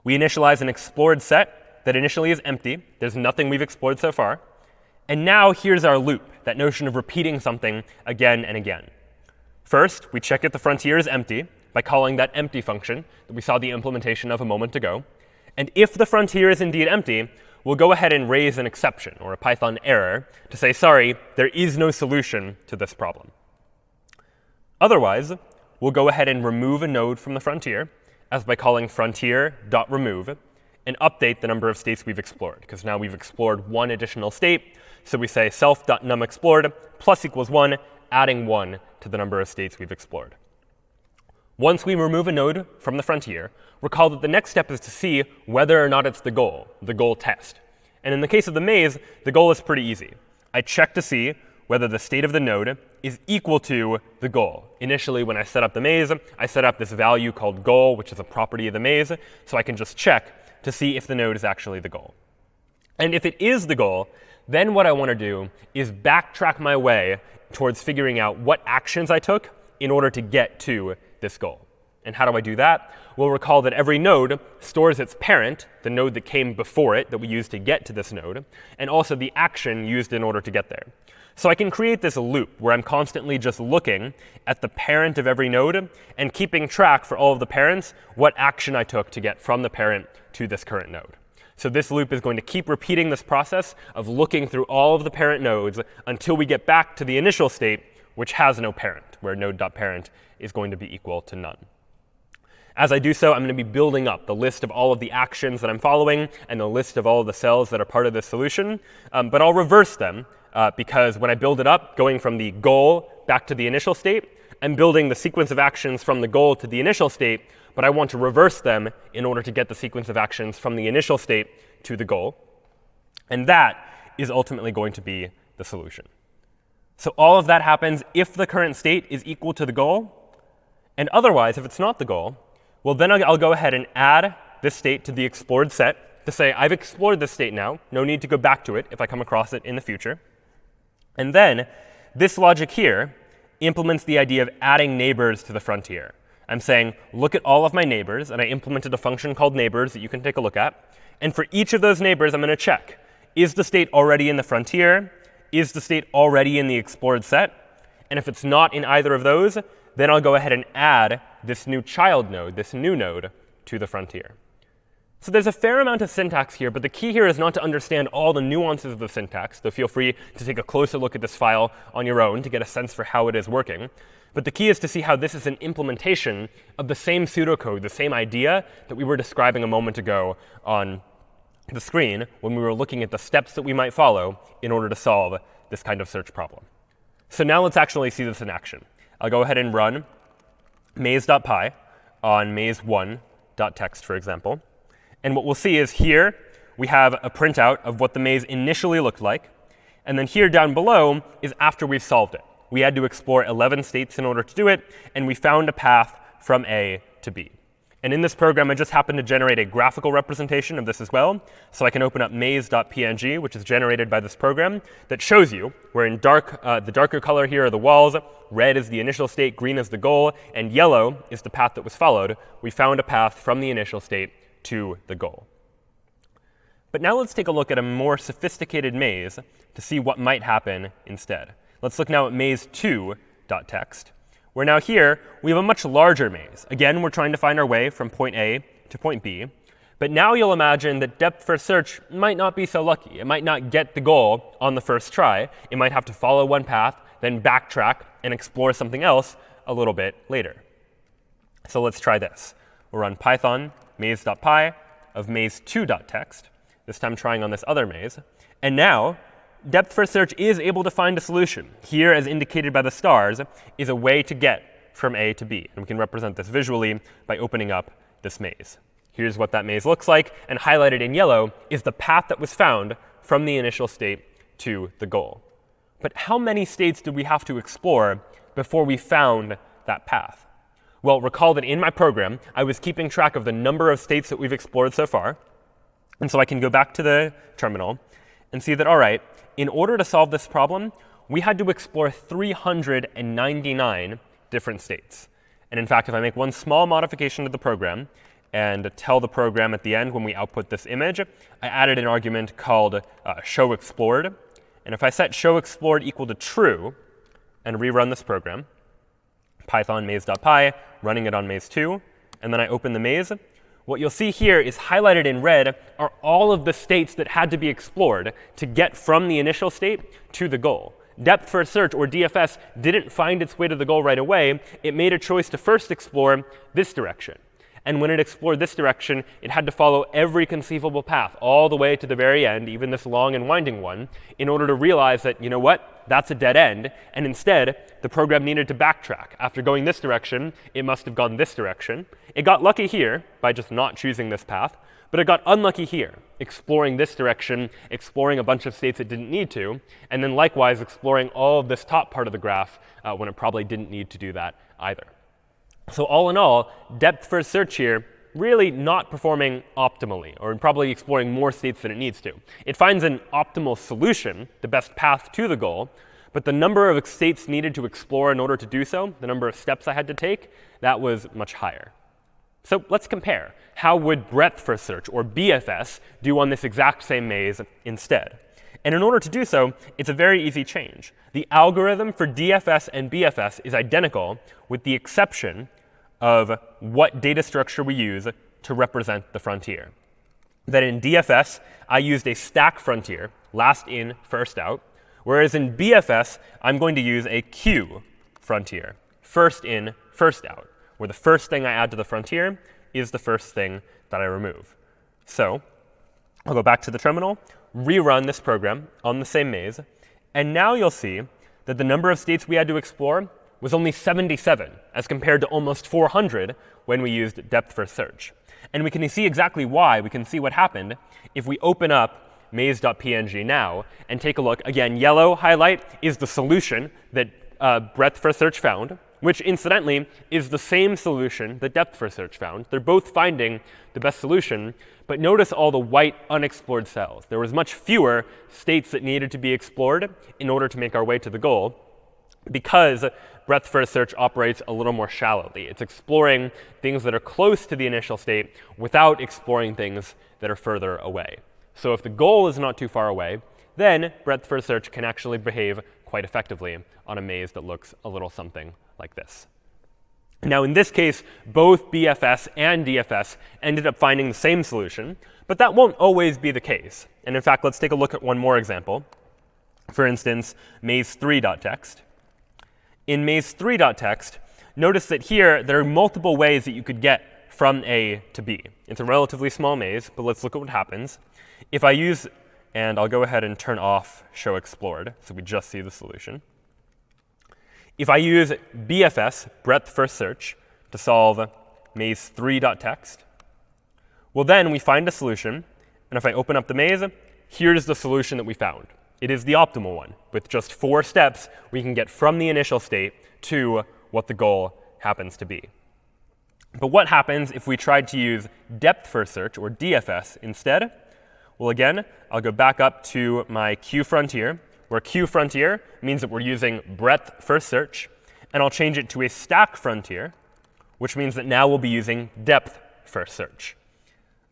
We initialize an explored set that initially is empty. There's nothing we've explored so far. And now here's our loop, that notion of repeating something again and again. First, we check if the frontier is empty by calling that empty function that we saw the implementation of a moment ago. And if the frontier is indeed empty, we'll go ahead and raise an exception, or a Python error, to say, sorry, there is no solution to this problem. Otherwise, we'll go ahead and remove a node from the frontier, as by calling frontier.remove, and update the number of states we've explored, because now we've explored one additional state. So we say self.numExplored plus equals 1, adding 1 to the number of states we've explored. Once we remove a node from the frontier, recall that the next step is to see whether or not it's the goal test. And in the case of the maze, the goal is pretty easy. I check to see whether the state of the node is equal to the goal. Initially, when I set up the maze, I set up this value called goal, which is a property of the maze, so I can just check to see if the node is actually the goal. And if it is the goal, then what I want to do is backtrack my way towards figuring out what actions I took in order to get to this goal. And how do I do that? We'll recall that every node stores its parent, the node that came before it that we used to get to this node, and also the action used in order to get there. So I can create this loop where I'm constantly just looking at the parent of every node and keeping track for all of the parents what action I took to get from the parent to this current node. So this loop is going to keep repeating this process of looking through all of the parent nodes until we get back to the initial state, which has no parent, where node.parent is going to be equal to none. As I do so, I'm going to be building up the list of all of the actions that I'm following and the list of all of the cells that are part of this solution. But I'll reverse them because when I build it up, going from the goal back to the initial state, I'm building the sequence of actions from the goal to the initial state, but I want to reverse them in order to get the sequence of actions from the initial state to the goal. And that is ultimately going to be the solution. So all of that happens if the current state is equal to the goal. And otherwise, if it's not the goal, well, then I'll go ahead and add this state to the explored set to say, I've explored this state now. No need to go back to it if I come across it in the future. And then this logic here implements the idea of adding neighbors to the frontier. I'm saying, look at all of my neighbors, and I implemented a function called neighbors that you can take a look at. And for each of those neighbors, I'm going to check, is the state already in the frontier? Is the state already in the explored set? And if it's not in either of those, then I'll go ahead and add this new child node, this new node, to the frontier. So there's a fair amount of syntax here, but the key here is not to understand all the nuances of the syntax, though feel free to take a closer look at this file on your own to get a sense for how it is working. But the key is to see how this is an implementation of the same pseudocode, the same idea that we were describing a moment ago on the screen when we were looking at the steps that we might follow in order to solve this kind of search problem. So now let's actually see this in action. I'll go ahead and run maze.py on maze1.txt, for example. And what we'll see is here we have a printout of what the maze initially looked like. And then here down below is after we've solved it. We had to explore 11 states in order to do it, and we found a path from A to B. And in this program, I just happened to generate a graphical representation of this as well. So I can open up maze.png, which is generated by this program, that shows you where in the darker color here are the walls, red is the initial state, green is the goal, and yellow is the path that was followed. We found a path from the initial state to the goal. But now let's take a look at a more sophisticated maze to see what might happen instead. Let's look now at maze2.txt, where now here we have a much larger maze. Again, we're trying to find our way from point A to point B. But now you'll imagine that depth first search might not be so lucky. It might not get the goal on the first try. It might have to follow one path, then backtrack and explore something else a little bit later. So let's try this. We'll run python maze.py of maze2.txt, this time trying on this other maze. And now, depth first search is able to find a solution. Here, as indicated by the stars, is a way to get from A to B. And we can represent this visually by opening up this maze. Here's what that maze looks like. And highlighted in yellow is the path that was found from the initial state to the goal. But how many states did we have to explore before we found that path? Well, recall that in my program, I was keeping track of the number of states that we've explored so far. And so I can go back to the terminal and see that, all right, in order to solve this problem, we had to explore 399 different states. And in fact, if I make one small modification to the program and tell the program at the end when we output this image, I added an argument called showExplored. And if I set showExplored equal to true and rerun this program, python maze.py, running it on maze2, and then I open the maze, what you'll see here is highlighted in red are all of the states that had to be explored to get from the initial state to the goal. Depth first search, or DFS, didn't find its way to the goal right away. It made a choice to first explore this direction. And when it explored this direction, it had to follow every conceivable path all the way to the very end, even this long and winding one, in order to realize that, you know what, that's a dead end. And instead, the program needed to backtrack. After going this direction, it must have gone this direction. It got lucky here by just not choosing this path. But it got unlucky here, exploring this direction, exploring a bunch of states it didn't need to, and then likewise exploring all of this top part of the graph when it probably didn't need to do that either. So all in all, depth first search here really not performing optimally, or probably exploring more states than it needs to. It finds an optimal solution, the best path to the goal, but the number of states needed to explore in order to do so, the number of steps I had to take, that was much higher. So let's compare. How would breadth first search, or BFS, do on this exact same maze instead? And in order to do so, it's a very easy change. The algorithm for DFS and BFS is identical, with the exception of what data structure we use to represent the frontier. That in DFS, I used a stack frontier, last in, first out, whereas in BFS, I'm going to use a queue frontier, first in, first out, where the first thing I add to the frontier is the first thing that I remove. So I'll go back to the terminal, rerun this program on the same maze, and now you'll see that the number of states we had to explore was only 77, as compared to almost 400 when we used depth first search. And we can see exactly why. We can see what happened if we open up maze.png now and take a look. Again, yellow highlight is the solution that breadth first search found, which incidentally is the same solution that depth first search found. They're both finding the best solution, but notice all the white unexplored cells. There was much fewer states that needed to be explored in order to make our way to the goal, because breadth first search operates a little more shallowly. It's exploring things that are close to the initial state without exploring things that are further away. So if the goal is not too far away, then breadth first search can actually behave quite effectively on a maze that looks a little something like this. Now, in this case, both BFS and DFS ended up finding the same solution, but that won't always be the case. And in fact, let's take a look at one more example. For instance, maze3.txt. In maze3.txt, notice that here there are multiple ways that you could get from A to B. It's a relatively small maze, but let's look at what happens. If I use, and I'll go ahead and turn off showExplored, so we just see the solution. If I use BFS, breadth first search, to solve maze3.txt, well, then we find a solution. And if I open up the maze, here's the solution that we found. It is the optimal one. With just 4 steps, we can get from the initial state to what the goal happens to be. But what happens if we tried to use depth first search, or DFS, instead? Well, again, I'll go back up to my queue frontier, where queue frontier means that we're using breadth first search. And I'll change it to a stack frontier, which means that now we'll be using depth first search.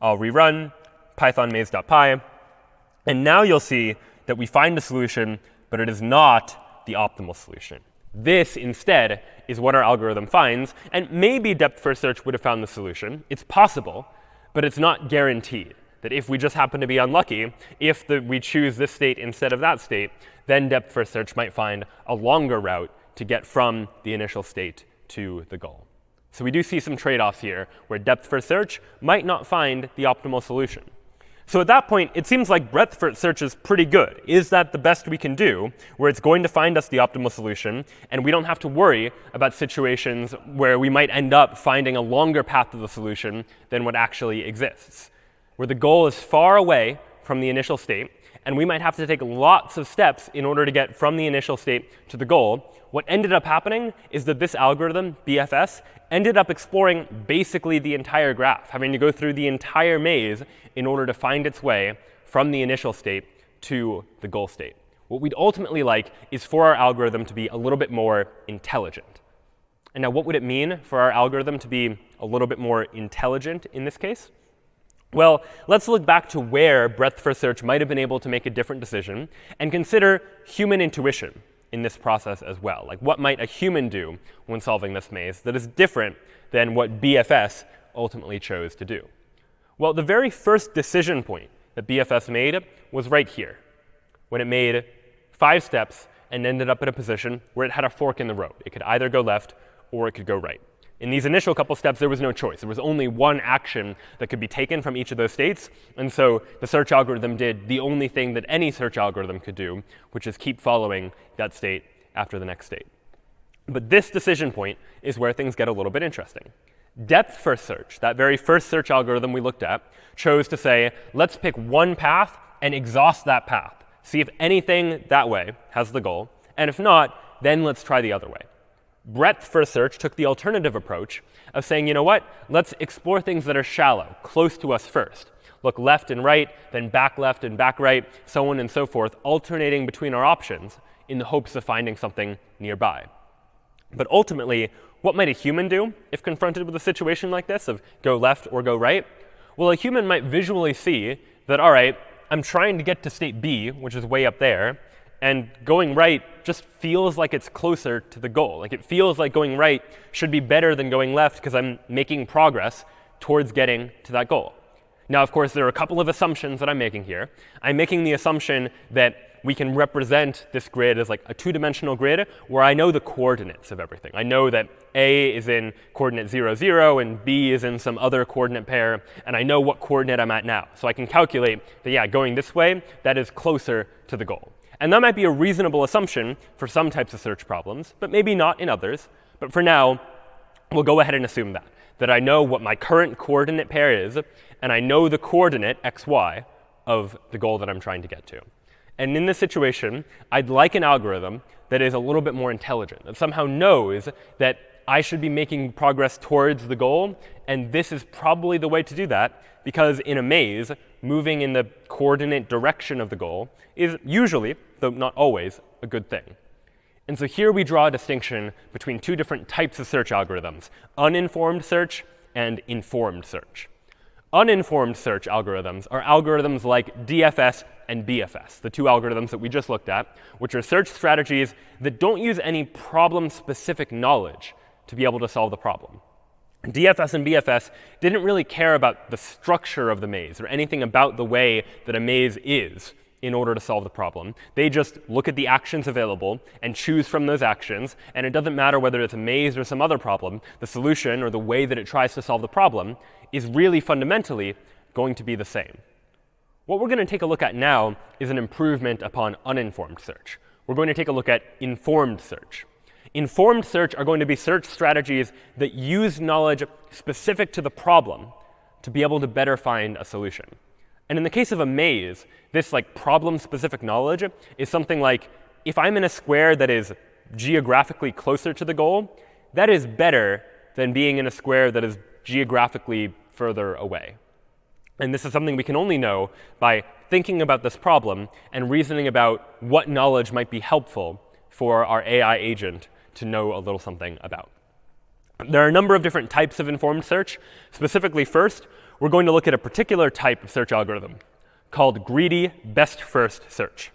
I'll rerun python maze.py. And now you'll see that we find a solution, but it is not the optimal solution. This, instead, is what our algorithm finds. And maybe depth-first search would have found the solution. It's possible, but it's not guaranteed. That if we just happen to be unlucky, if we choose this state instead of that state, then depth-first search might find a longer route to get from the initial state to the goal. So we do see some trade-offs here, where depth-first search might not find the optimal solution. So at that point, it seems like breadth-first search is pretty good. Is that the best we can do, where it's going to find us the optimal solution, and we don't have to worry about situations where we might end up finding a longer path to the solution than what actually exists, where the goal is far away from the initial state, and we might have to take lots of steps in order to get from the initial state to the goal. What ended up happening is that this algorithm, BFS, ended up exploring basically the entire graph, having to go through the entire maze in order to find its way from the initial state to the goal state. What we'd ultimately like is for our algorithm to be a little bit more intelligent. And now what would it mean for our algorithm to be a little bit more intelligent in this case? Well, let's look back to where breadth-first search might have been able to make a different decision and consider human intuition in this process as well. Like, what might a human do when solving this maze that is different than what BFS ultimately chose to do? Well, the very first decision point that BFS made was right here, when it made 5 steps and ended up at a position where it had a fork in the road. It could either go left or it could go right. In these initial couple steps, there was no choice. There was only one action that could be taken from each of those states. And so the search algorithm did the only thing that any search algorithm could do, which is keep following that state after the next state. But this decision point is where things get a little bit interesting. Depth-first search, that very first search algorithm we looked at, chose to say, let's pick one path and exhaust that path. See if anything that way has the goal. And if not, then let's try the other way. Breadth-first search took the alternative approach of saying, you know what, let's explore things that are shallow, close to us first. Look left and right, then back left and back right, so on and so forth, alternating between our options in the hopes of finding something nearby. But ultimately, what might a human do if confronted with a situation like this of go left or go right? Well, a human might visually see that, all right, I'm trying to get to state B, which is way up there, and going right just feels like it's closer to the goal. Like, it feels like going right should be better than going left because I'm making progress towards getting to that goal. Now, of course, there are a couple of assumptions that I'm making here. I'm making the assumption that we can represent this grid as like a 2-dimensional grid where I know the coordinates of everything. I know that A is in coordinate 0, 0, and B is in some other coordinate pair, and I know what coordinate I'm at now. So I can calculate that, yeah, going this way, that is closer to the goal. And that might be a reasonable assumption for some types of search problems, but maybe not in others. But for now, we'll go ahead and assume that I know what my current coordinate pair is, and I know the coordinate, xy, of the goal that I'm trying to get to. And in this situation, I'd like an algorithm that is a little bit more intelligent, that somehow knows that I should be making progress towards the goal, and this is probably the way to do that, because in a maze, moving in the coordinate direction of the goal is usually, though not always, a good thing. And so here we draw a distinction between 2 different types of search algorithms, uninformed search and informed search. Uninformed search algorithms are algorithms like DFS and BFS, the 2 algorithms that we just looked at, which are search strategies that don't use any problem-specific knowledge to be able to solve the problem. DFS and BFS didn't really care about the structure of the maze or anything about the way that a maze is in order to solve the problem. They just look at the actions available and choose from those actions, and it doesn't matter whether it's a maze or some other problem. The solution, or the way that it tries to solve the problem, is really fundamentally going to be the same. What we're going to take a look at now is an improvement upon uninformed search. We're going to take a look at informed search. Informed search are going to be search strategies that use knowledge specific to the problem to be able to better find a solution. And in the case of a maze, this like problem-specific knowledge is something like, if I'm in a square that is geographically closer to the goal, that is better than being in a square that is geographically further away. And this is something we can only know by thinking about this problem and reasoning about what knowledge might be helpful for our AI agent to know a little something about. There are a number of different types of informed search. Specifically, first, we're going to look at a particular type of search algorithm called greedy best first search.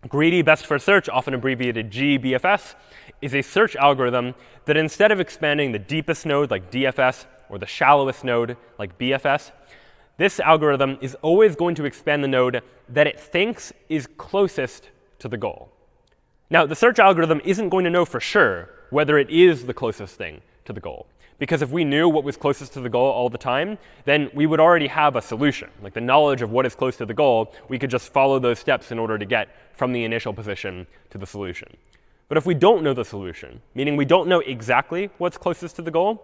Greedy best first search, often abbreviated GBFS, is a search algorithm that instead of expanding the deepest node like DFS or the shallowest node like BFS, this algorithm is always going to expand the node that it thinks is closest to the goal. Now, the search algorithm isn't going to know for sure whether it is the closest thing to the goal. Because if we knew what was closest to the goal all the time, then we would already have a solution. Like the knowledge of what is close to the goal, we could just follow those steps in order to get from the initial position to the solution. But if we don't know the solution, meaning we don't know exactly what's closest to the goal,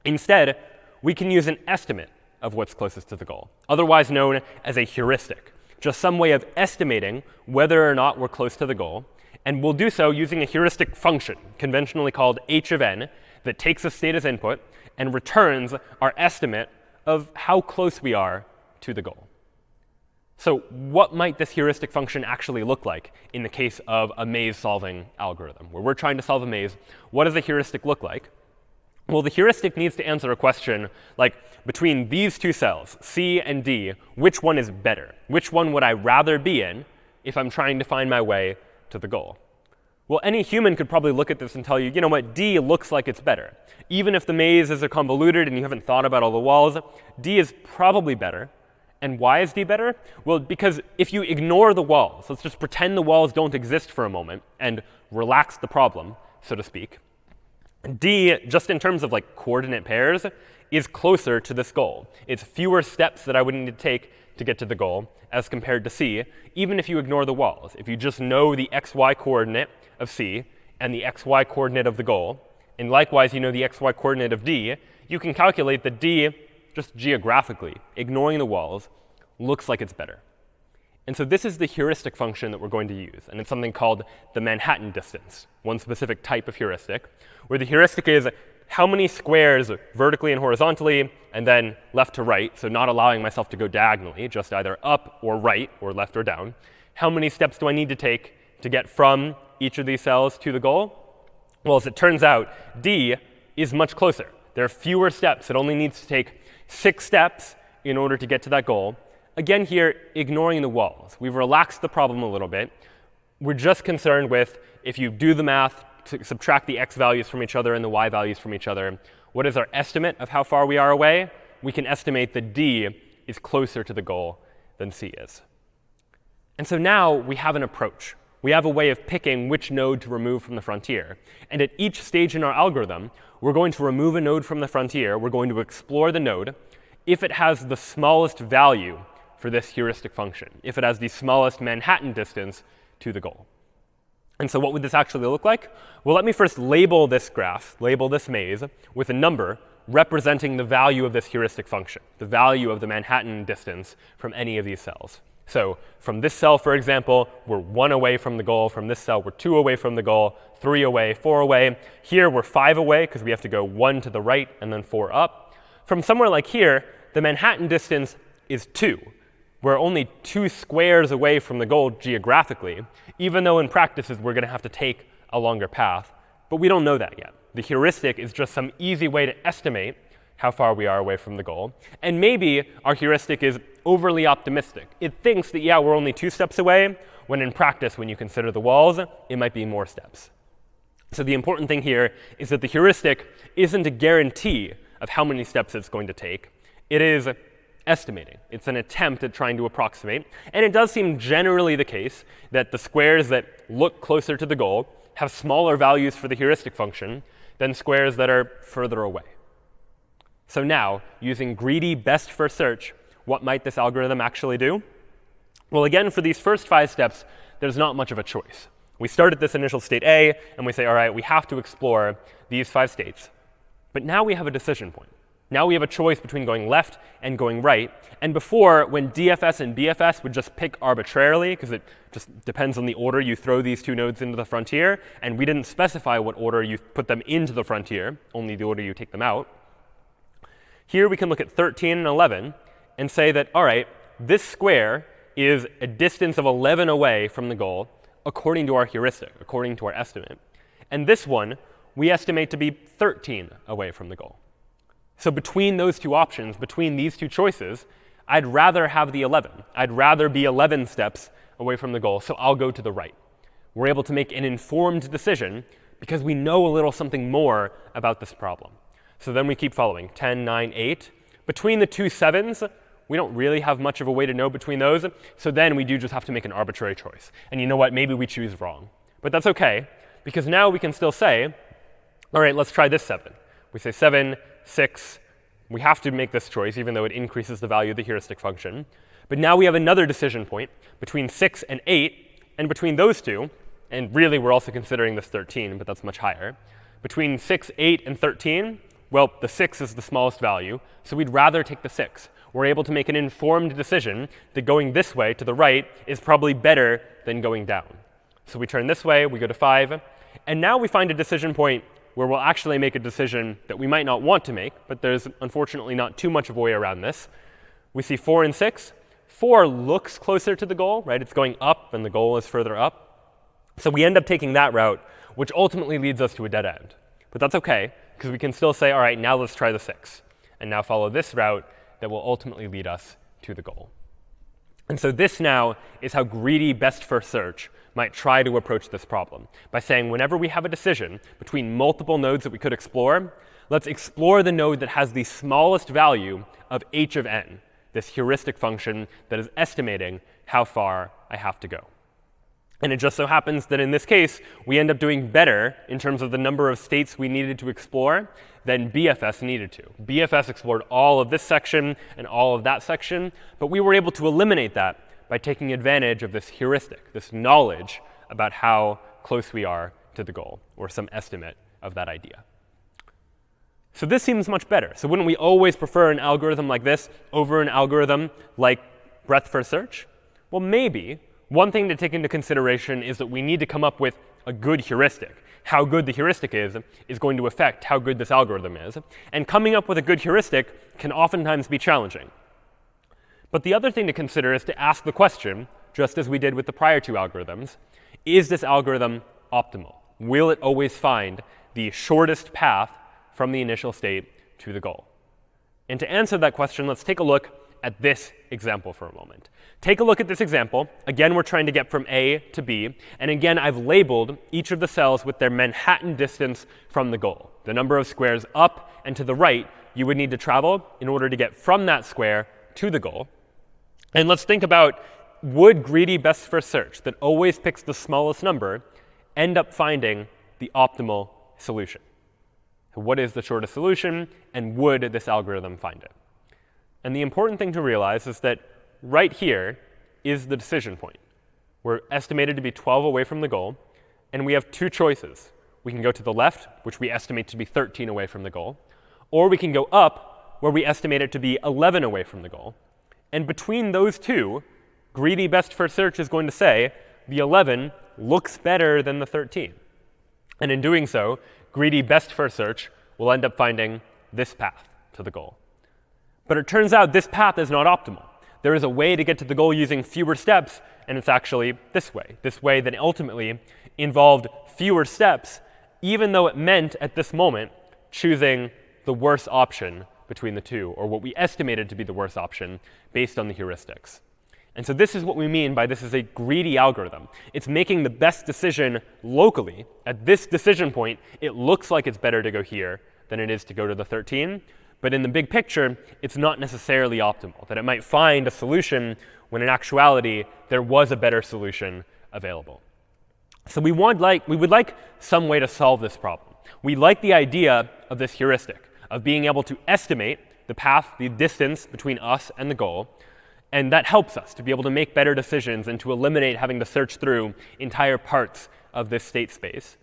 instead, we can use an estimate of what's closest to the goal, otherwise known as a heuristic, just some way of estimating whether or not we're close to the goal. And we'll do so using a heuristic function, conventionally called h of n, that takes a state as input and returns our estimate of how close we are to the goal. So what might this heuristic function actually look like in the case of a maze-solving algorithm, where we're trying to solve a maze? What does a heuristic look like? Well, the heuristic needs to answer a question like, between these two cells, C and D, which one is better? Which one would I rather be in if I'm trying to find my way to the goal? Well, any human could probably look at this and tell you, you know what, D looks like it's better. Even if the maze is convoluted and you haven't thought about all the walls, D is probably better. And why is D better? Well, because if you ignore the walls, let's just pretend the walls don't exist for a moment and relax the problem, so to speak, D, just in terms of like coordinate pairs, is closer to this goal. It's fewer steps that I would need to take to get to the goal as compared to C, even if you ignore the walls. If you just know the xy coordinate of C and the xy coordinate of the goal, and likewise you know the xy coordinate of D, you can calculate that D, just geographically, ignoring the walls, looks like it's better. And so this is the heuristic function that we're going to use. And it's something called the Manhattan distance, one specific type of heuristic, where the heuristic is how many squares vertically and horizontally, and then left to right, so not allowing myself to go diagonally, just either up or right or left or down. How many steps do I need to take to get from each of these cells to the goal? Well, as it turns out, D is much closer. There are fewer steps. It only needs to take 6 steps in order to get to that goal. Again here, ignoring the walls. We've relaxed the problem a little bit. We're just concerned with, if you do the math to subtract the x values from each other and the y values from each other, what is our estimate of how far we are away? We can estimate that D is closer to the goal than C is. And so now we have an approach. We have a way of picking which node to remove from the frontier. And at each stage in our algorithm, we're going to remove a node from the frontier. We're going to explore the node if it has the smallest value for this heuristic function, if it has the smallest Manhattan distance to the goal. And so what would this actually look like? Well, let me first label this graph, label this maze, with a number representing the value of this heuristic function, the value of the Manhattan distance from any of these cells. So from this cell, for example, we're 1 away from the goal. From this cell, we're 2 away from the goal, 3 away, 4 away. Here, we're 5 away, because we have to go 1 to the right and then 4 up. From somewhere like here, the Manhattan distance is 2. We're only 2 squares away from the goal geographically, even though in practices we're going to have to take a longer path. But we don't know that yet. The heuristic is just some easy way to estimate how far we are away from the goal. And maybe our heuristic is overly optimistic. It thinks that, yeah, we're only 2 steps away, when in practice, when you consider the walls, it might be more steps. So the important thing here is that the heuristic isn't a guarantee of how many steps it's going to take. It is estimating. It's an attempt at trying to approximate. And it does seem generally the case that the squares that look closer to the goal have smaller values for the heuristic function than squares that are further away. So now, using greedy best first search, what might this algorithm actually do? Well, again, for these first 5 steps, there's not much of a choice. We start at this initial state A, and we say, all right, we have to explore these 5 states. But now we have a decision point. Now we have a choice between going left and going right. And before, when DFS and BFS would just pick arbitrarily, because it just depends on the order you throw these 2 nodes into the frontier, and we didn't specify what order you put them into the frontier, only the order you take them out. Here we can look at 13 and 11 and say that, all right, this square is a distance of 11 away from the goal according to our heuristic, according to our estimate. And this one we estimate to be 13 away from the goal. So between those two options, between these two choices, I'd rather have the 11. I'd rather be 11 steps away from the goal, so I'll go to the right. We're able to make an informed decision because we know a little something more about this problem. So then we keep following, 10, 9, 8. Between the two 7s, we don't really have much of a way to know between those, so then we do just have to make an arbitrary choice. And you know what? Maybe we choose wrong. But that's OK, because now we can still say, all right, let's try this 7. We say 7, 6. We have to make this choice, even though it increases the value of the heuristic function. But now we have another decision point between 6 and 8. And between those two, and really we're also considering this 13, but that's much higher. Between 6, 8, and 13, well, the 6 is the smallest value, so we'd rather take the 6. We're able to make an informed decision that going this way to the right is probably better than going down. So we turn this way, we go to 5, and now we find a decision point where we'll actually make a decision that we might not want to make, but there's unfortunately not too much of a way around this. We see 4 and 6. 4 looks closer to the goal, right? It's going up, and the goal is further up. So we end up taking that route, which ultimately leads us to a dead end. But that's OK, because we can still say, all right, now let's try the 6, and now follow this route that will ultimately lead us to the goal. And so this now is how greedy best first search might try to approach this problem, by saying whenever we have a decision between multiple nodes that we could explore, let's explore the node that has the smallest value of h of n, this heuristic function that is estimating how far I have to go. And it just so happens that in this case, we end up doing better in terms of the number of states we needed to explore than BFS needed to. BFS explored all of this section and all of that section, but we were able to eliminate that by taking advantage of this heuristic, this knowledge about how close we are to the goal, or some estimate of that idea. So this seems much better. So wouldn't we always prefer an algorithm like this over an algorithm like breadth first search? Well, maybe. One thing to take into consideration is that we need to come up with a good heuristic. How good the heuristic is going to affect how good this algorithm is. And coming up with a good heuristic can oftentimes be challenging. But the other thing to consider is to ask the question, just as we did with the prior two algorithms, is this algorithm optimal? Will it always find the shortest path from the initial state to the goal? And to answer that question, let's take a look at this example for a moment. Take a look at this example. Again, we're trying to get from A to B. And again, I've labeled each of the cells with their Manhattan distance from the goal, the number of squares up and to the right you would need to travel in order to get from that square to the goal. And let's think about, would greedy best first search that always picks the smallest number end up finding the optimal solution? So what is the shortest solution, and would this algorithm find it? And the important thing to realize is that right here is the decision point. We're estimated to be 12 away from the goal, and we have two choices. We can go to the left, which we estimate to be 13 away from the goal, or we can go up, where we estimate it to be 11 away from the goal. And between those two, greedy best first search is going to say the 11 looks better than the 13. And in doing so, greedy best first search will end up finding this path to the goal. But it turns out this path is not optimal. There is a way to get to the goal using fewer steps, and it's actually this way that ultimately involved fewer steps, even though it meant at this moment choosing the worst option between the two, or what we estimated to be the worst option based on the heuristics. And so this is what we mean by this is a greedy algorithm. It's making the best decision locally. At this decision point, it looks like it's better to go here than it is to go to the 13. But in the big picture, it's not necessarily optimal, that it might find a solution when in actuality there was a better solution available. So we would like some way to solve this problem. We like the idea of this heuristic, of being able to estimate the path, the distance between us and the goal. And that helps us to be able to make better decisions and to eliminate having to search through entire parts of this state space.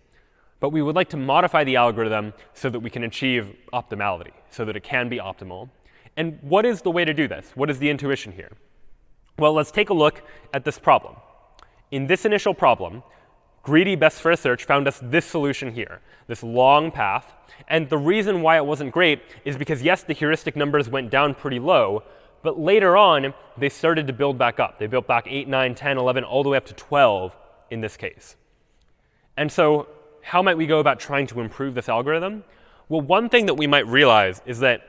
But we would like to modify the algorithm so that we can achieve optimality, so that it can be optimal. And what is the way to do this? What is the intuition here? Well, let's take a look at this problem. In this initial problem, greedy best first search found us this solution here, this long path. And the reason why it wasn't great is because, yes, the heuristic numbers went down pretty low, but later on, they started to build back up. They built back 8, 9, 10, 11, all the way up to 12 in this case. And so how might we go about trying to improve this algorithm? Well, one thing that we might realize is that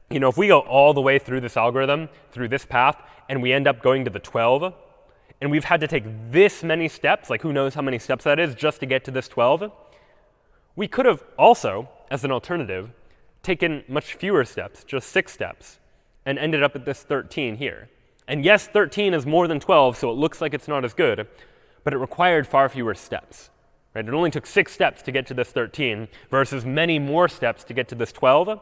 if we go all the way through this algorithm, through this path, and we end up going to the 12, and we've had to take this many steps, like who knows how many steps that is, just to get to this 12, we could have also, as an alternative, taken much fewer steps, just 6 steps, and ended up at this 13 here. And yes, 13 is more than 12, so it looks like it's not as good, but it required far fewer steps. Right? It only took 6 steps to get to this 13 versus many more steps to get to this 12.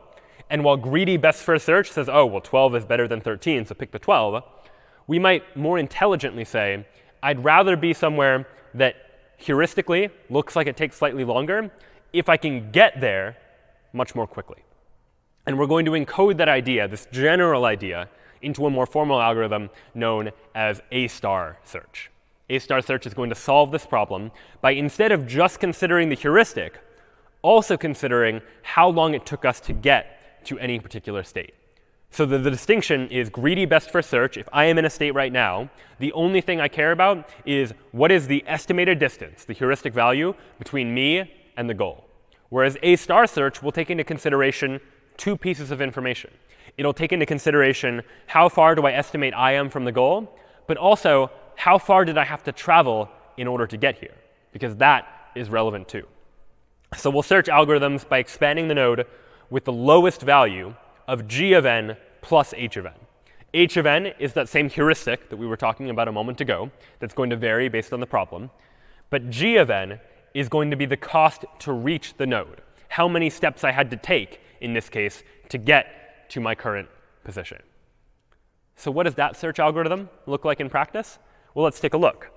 And while greedy best first search says, oh, well, 12 is better than 13, so pick the 12, we might more intelligently say, I'd rather be somewhere that heuristically looks like it takes slightly longer if I can get there much more quickly. And we're going to encode that idea, this general idea, into a more formal algorithm known as A-star search. A-star search is going to solve this problem by, instead of just considering the heuristic, also considering how long it took us to get to any particular state. So the distinction is greedy best first search. If I am in a state right now, the only thing I care about is what is the estimated distance, the heuristic value, between me and the goal. Whereas A-star search will take into consideration 2 pieces of information. It'll take into consideration how far do I estimate I am from the goal, but also how far did I have to travel in order to get here, because that is relevant too. So we'll search algorithms by expanding the node with the lowest value of g of n plus h of n. H of n is that same heuristic that we were talking about a moment ago that's going to vary based on the problem. But g of n is going to be the cost to reach the node, how many steps I had to take, in this case, to get to my current position. So what does that search algorithm look like in practice? Well, let's take a look.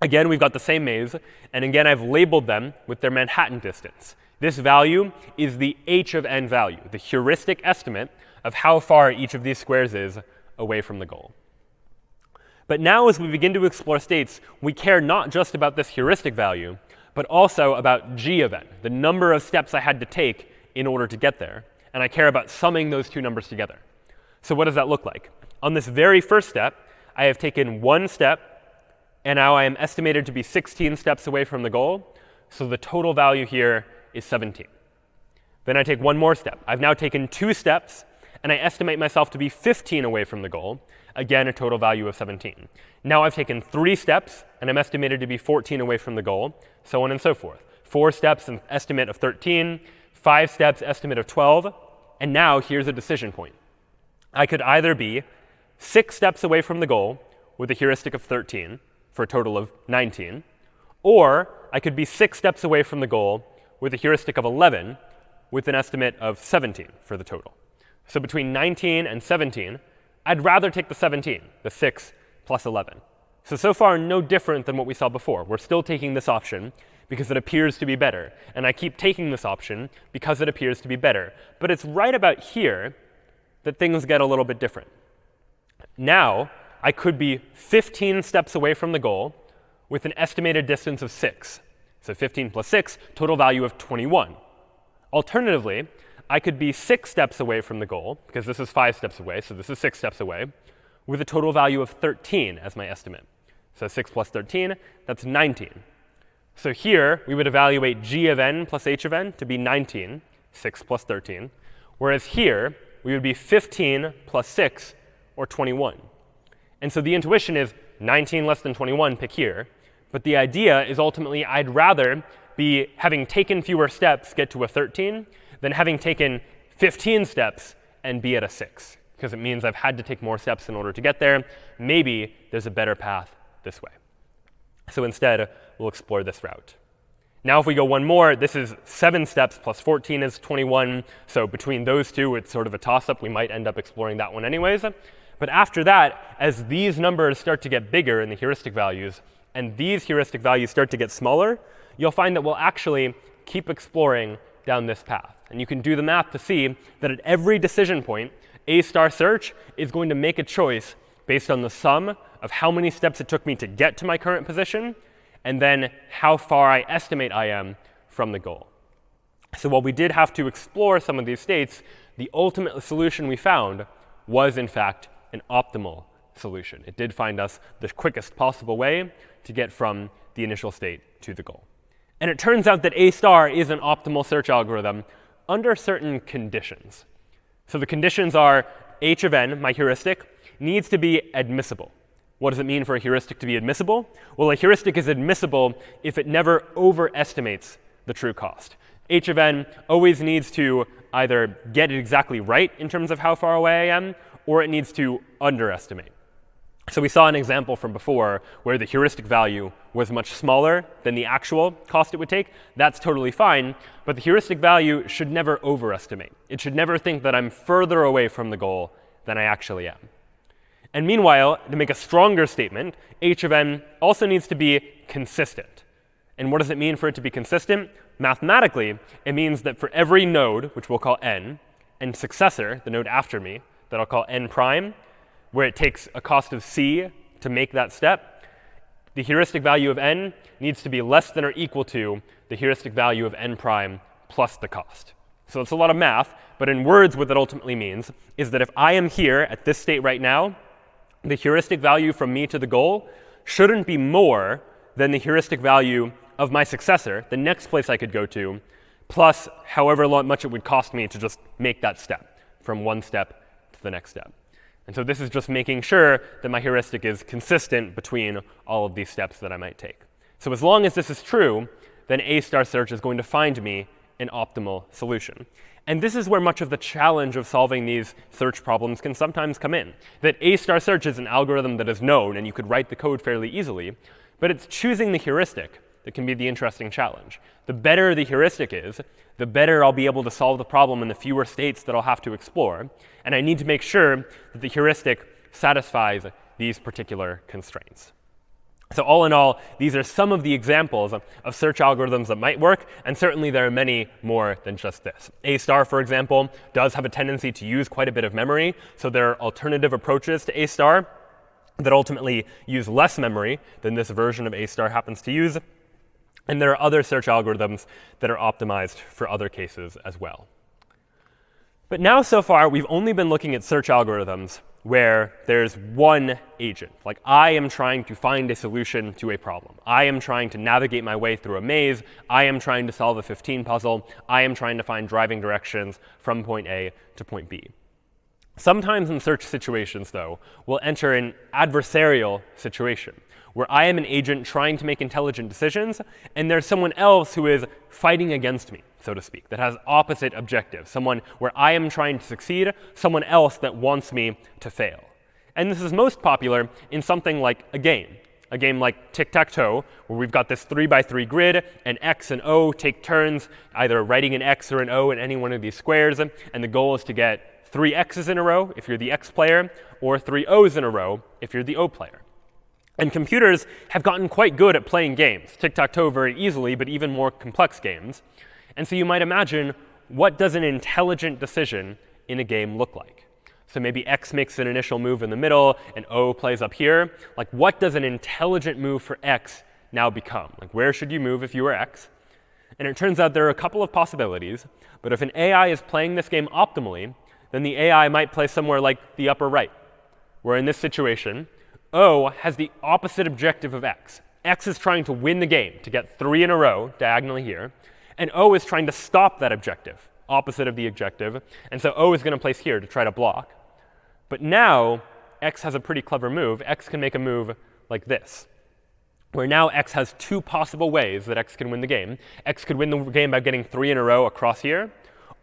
Again, we've got the same maze, and again, I've labeled them with their Manhattan distance. This value is the h of n value, the heuristic estimate of how far each of these squares is away from the goal. But now, as we begin to explore states, we care not just about this heuristic value, but also about g of n, the number of steps I had to take in order to get there. And I care about summing those 2 numbers together. So what does that look like? On this very first step, I have taken 1 step, and now I am estimated to be 16 steps away from the goal. So the total value here is 17. Then I take 1 more step. I've now taken 2 steps, and I estimate myself to be 15 away from the goal. Again, a total value of 17. Now I've taken 3 steps, and I'm estimated to be 14 away from the goal, so on and so forth. 4 steps, an estimate of 13. 5 steps, estimate of 12. And now here's a decision point. I could either be 6 steps away from the goal with a heuristic of 13 for a total of 19, or I could be 6 steps away from the goal with a heuristic of 11 with an estimate of 17 for the total. So between 19 and 17, I'd rather take the 17, the 6 plus 11. So far, no different than what we saw before. We're still taking this option because it appears to be better. And I keep taking this option because it appears to be better. But it's right about here that things get a little bit different. Now, I could be 15 steps away from the goal with an estimated distance of 6. So 15 plus 6, total value of 21. Alternatively, I could be 6 steps away from the goal, because this is 5 steps away, so this is 6 steps away, with a total value of 13 as my estimate. So 6 plus 13, that's 19. So here, we would evaluate g of n plus h of n to be 19, 6 plus 13. Whereas here, we would be 15 plus 6, or 21. And so the intuition is 19 less than 21, pick here. But the idea is ultimately I'd rather be having taken fewer steps, get to a 13, than having taken 15 steps and be at a 6. Because it means I've had to take more steps in order to get there. Maybe there's a better path this way. So instead, we'll explore this route. Now if we go 1 more, this is 7 steps plus 14 is 21. So between those 2, it's sort of a toss-up. We might end up exploring that one anyways. But after that, as these numbers start to get bigger in the heuristic values, and these heuristic values start to get smaller, you'll find that we'll actually keep exploring down this path. And you can do the math to see that at every decision point, A-star search is going to make a choice based on the sum of how many steps it took me to get to my current position, and then how far I estimate I am from the goal. So while we did have to explore some of these states, the ultimate solution we found was, in fact, an optimal solution. It did find us the quickest possible way to get from the initial state to the goal. And it turns out that A-star is an optimal search algorithm under certain conditions. So the conditions are h of n, my heuristic, needs to be admissible. What does it mean for a heuristic to be admissible? Well, a heuristic is admissible if it never overestimates the true cost. H of n always needs to either get it exactly right in terms of how far away I am, or it needs to underestimate. So we saw an example from before where the heuristic value was much smaller than the actual cost it would take. That's totally fine, but the heuristic value should never overestimate. It should never think that I'm further away from the goal than I actually am. And meanwhile, to make a stronger statement, h of n also needs to be consistent. And what does it mean for it to be consistent? Mathematically, it means that for every node, which we'll call n, and successor, the node after me, that I'll call n prime, where it takes a cost of c to make that step, the heuristic value of n needs to be less than or equal to the heuristic value of n prime plus the cost. So it's a lot of math, but in words, what that ultimately means is that if I am here at this state right now, the heuristic value from me to the goal shouldn't be more than the heuristic value of my successor, the next place I could go to, plus however much it would cost me to just make that step from one step to the next step. And so this is just making sure that my heuristic is consistent between all of these steps that I might take. So as long as this is true, then A-star search is going to find me an optimal solution. And this is where much of the challenge of solving these search problems can sometimes come in. That A-star search is an algorithm that is known, and you could write the code fairly easily, but it's choosing the heuristic that can be the interesting challenge. The better the heuristic is, the better I'll be able to solve the problem in the fewer states that I'll have to explore. And I need to make sure that the heuristic satisfies these particular constraints. So all in all, these are some of the examples of search algorithms that might work, and certainly there are many more than just this. A-star, for example, does have a tendency to use quite a bit of memory, so there are alternative approaches to A-star that ultimately use less memory than this version of A-star happens to use. And there are other search algorithms that are optimized for other cases as well. But now, so far, we've only been looking at search algorithms where there's one agent. Like, I am trying to find a solution to a problem. I am trying to navigate my way through a maze. I am trying to solve a 15 puzzle. I am trying to find driving directions from point A to point B. Sometimes in search situations, though, we'll enter an adversarial situation, where I am an agent trying to make intelligent decisions, and there's someone else who is fighting against me, so to speak, that has opposite objectives, someone where I am trying to succeed, someone else that wants me to fail. And this is most popular in something like a game like tic-tac-toe, where we've got this 3x3 grid, and X and O take turns either writing an X or an O in any one of these squares, and the goal is to get 3 X's in a row if you're the X player, or 3 O's in a row if you're the O player. And computers have gotten quite good at playing games, tic-tac-toe very easily, but even more complex games. And so you might imagine, what does an intelligent decision in a game look like? So maybe X makes an initial move in the middle, and O plays up here. Like, what does an intelligent move for X now become? Like, where should you move if you were X? And it turns out there are a couple of possibilities. But if an AI is playing this game optimally, then the AI might play somewhere like the upper right, where in this situation, O has the opposite objective of X. X is trying to win the game, to get 3 in a row diagonally here. And O is trying to stop that objective, opposite of the objective. And so O is going to place here to try to block. But now X has a pretty clever move. X can make a move like this, where now X has 2 possible ways that X can win the game. X could win the game by getting 3 in a row across here,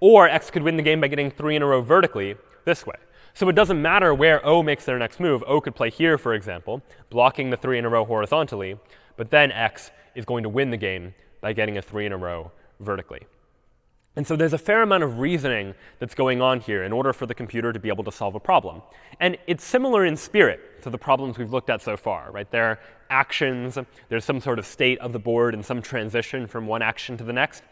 or X could win the game by getting 3 in a row vertically this way. So it doesn't matter where O makes their next move. O could play here, for example, blocking the 3 in a row horizontally, but then X is going to win the game by getting a 3 in a row vertically. And so there's a fair amount of reasoning that's going on here in order for the computer to be able to solve a problem. And it's similar in spirit to the problems we've looked at so far, right? There are actions, there's some sort of state of the board and some transition from one action to the next.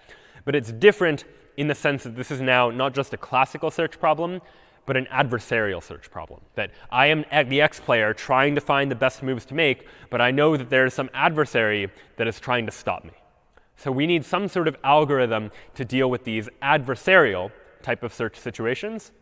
But it's different in the sense that this is now not just a classical search problem, but an adversarial search problem. That I am the X player trying to find the best moves to make, but I know that there is some adversary that is trying to stop me. So we need some sort of algorithm to deal with these adversarial type of search situations.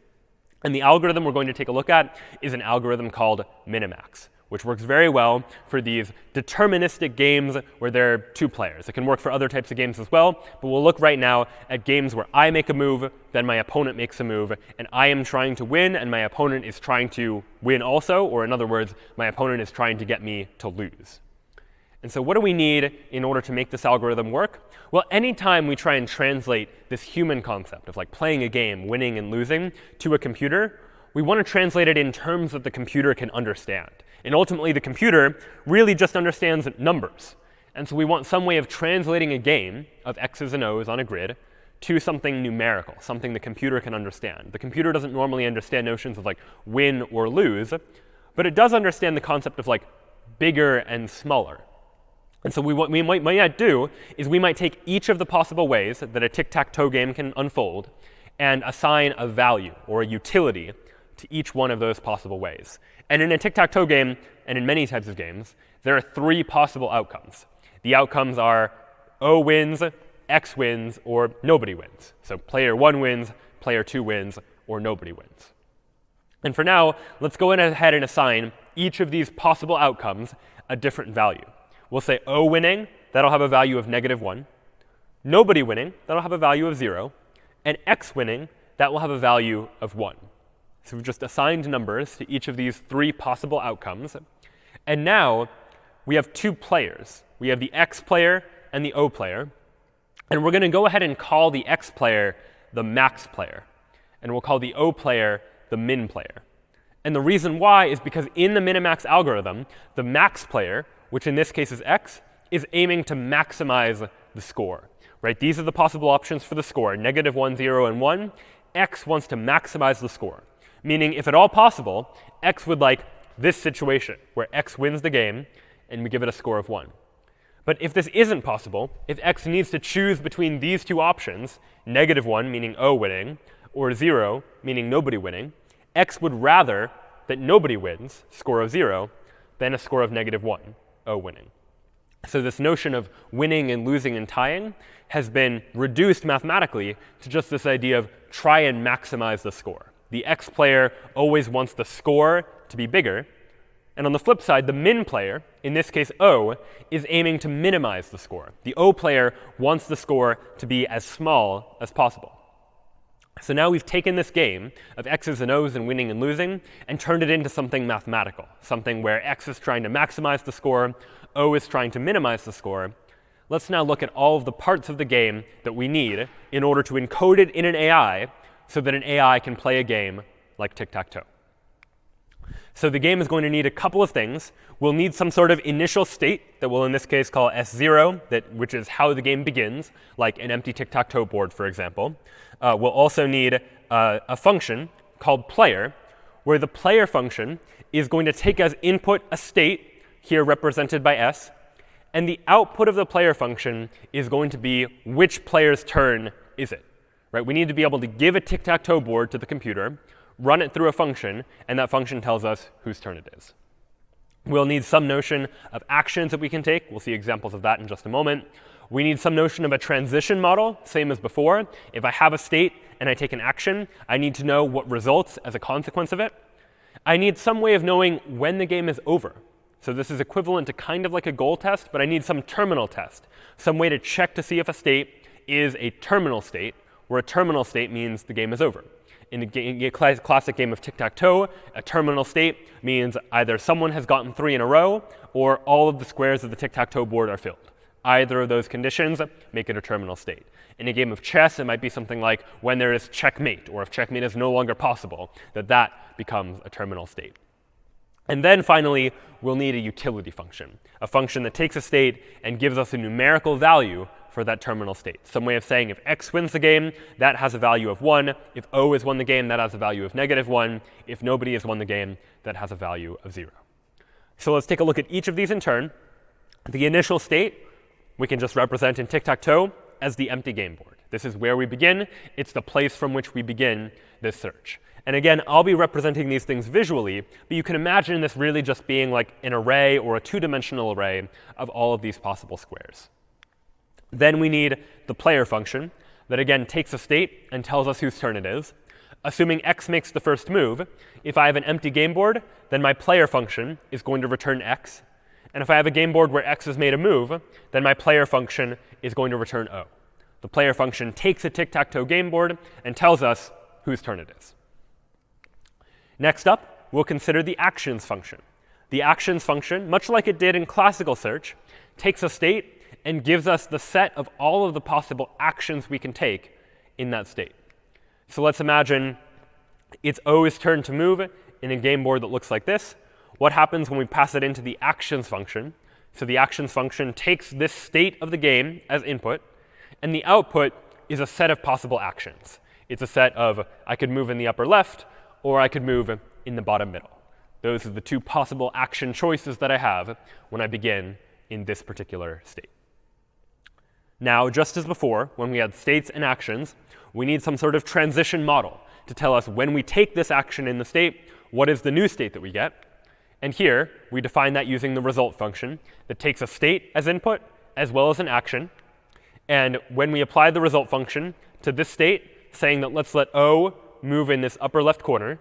And the algorithm we're going to take a look at is an algorithm called minimax, which works very well for these deterministic games where there are two players. It can work for other types of games as well, but we'll look right now at games where I make a move, then my opponent makes a move, and I am trying to win, and my opponent is trying to win also, or in other words, my opponent is trying to get me to lose. And so what do we need in order to make this algorithm work? Well, anytime we try and translate this human concept of like playing a game, winning and losing, to a computer, we want to translate it in terms that the computer can understand. And ultimately, the computer really just understands numbers. And so we want some way of translating a game of x's and o's on a grid to something numerical, something the computer can understand. The computer doesn't normally understand notions of like win or lose, but it does understand the concept of like bigger and smaller. And so what we might do is we might take each of the possible ways that a tic-tac-toe game can unfold and assign a value or a utility to each one of those possible ways. And in a tic-tac-toe game, and in many types of games, there are three possible outcomes. The outcomes are O wins, X wins, or nobody wins. So player 1 wins, player 2 wins, or nobody wins. And for now, let's go ahead and assign each of these possible outcomes a different value. We'll say O winning, that'll have a value of -1. Nobody winning, that'll have a value of 0. And X winning, that will have a value of 1. So we've just assigned numbers to each of these three possible outcomes. And now we have two players. We have the X player and the O player. And we're going to go ahead and call the X player the max player. And we'll call the O player the min player. And the reason why is because in the minimax algorithm, the max player, which in this case is X, is aiming to maximize the score. Right? These are the possible options for the score, -1, 0, and 1. X wants to maximize the score, meaning if at all possible, X would like this situation where X wins the game and we give it a score of 1. But if this isn't possible, if X needs to choose between these two options, -1 meaning O winning, or 0 meaning nobody winning, X would rather that nobody wins, score of 0, than a score of -1, O winning. So this notion of winning and losing and tying has been reduced mathematically to just this idea of try and maximize the score. The X player always wants the score to be bigger. And on the flip side, the min player, in this case O, is aiming to minimize the score. The O player wants the score to be as small as possible. So now we've taken this game of X's and O's and winning and losing and turned it into something mathematical, something where X is trying to maximize the score, O is trying to minimize the score. Let's now look at all of the parts of the game that we need in order to encode it in an AI so that an AI can play a game like tic-tac-toe. So the game is going to need a couple of things. We'll need some sort of initial state that we'll in this case call S0, which is how the game begins, like an empty tic-tac-toe board, for example. We'll also need a function called player, where the player function is going to take as input a state, here represented by S, and the output of the player function is going to be which player's turn is it. Right? We need to be able to give a tic-tac-toe board to the computer, run it through a function, and that function tells us whose turn it is. We'll need some notion of actions that we can take. We'll see examples of that in just a moment. We need some notion of a transition model, same as before. If I have a state and I take an action, I need to know what results as a consequence of it. I need some way of knowing when the game is over. So this is equivalent to kind of like a goal test, but I need some terminal test, some way to check to see if a state is a terminal state, where a terminal state means the game is over. In the classic game of tic-tac-toe, a terminal state means either someone has gotten 3 in a row or all of the squares of the tic-tac-toe board are filled. Either of those conditions make it a terminal state. In a game of chess, it might be something like when there is checkmate, or if checkmate is no longer possible, that becomes a terminal state. And then finally, we'll need a utility function, a function that takes a state and gives us a numerical value for that terminal state. Some way of saying if X wins the game, that has a value of 1. If O has won the game, that has a value of -1. If nobody has won the game, that has a value of 0. So let's take a look at each of these in turn. The initial state, we can just represent in tic-tac-toe as the empty game board. This is where we begin. It's the place from which we begin this search. And again, I'll be representing these things visually, but you can imagine this really just being like an array or a two-dimensional array of all of these possible squares. Then we need the player function that, again, takes a state and tells us whose turn it is. Assuming x makes the first move, if I have an empty game board, then my player function is going to return x. And if I have a game board where x has made a move, then my player function is going to return O. The player function takes a tic-tac-toe game board and tells us whose turn it is. Next up, we'll consider the actions function. The actions function, much like it did in classical search, takes a state and gives us the set of all of the possible actions we can take in that state. So let's imagine it's O's turn to move in a game board that looks like this. What happens when we pass it into the actions function? So the actions function takes this state of the game as input, and the output is a set of possible actions. It's a set of, I could move in the upper left, or I could move in the bottom middle. Those are the two possible action choices that I have when I begin in this particular state. Now, just as before, when we had states and actions, we need some sort of transition model to tell us when we take this action in the state, what is the new state that we get? And here, we define that using the result function that takes a state as input as well as an action. And when we apply the result function to this state, saying that let's let O move in this upper left corner,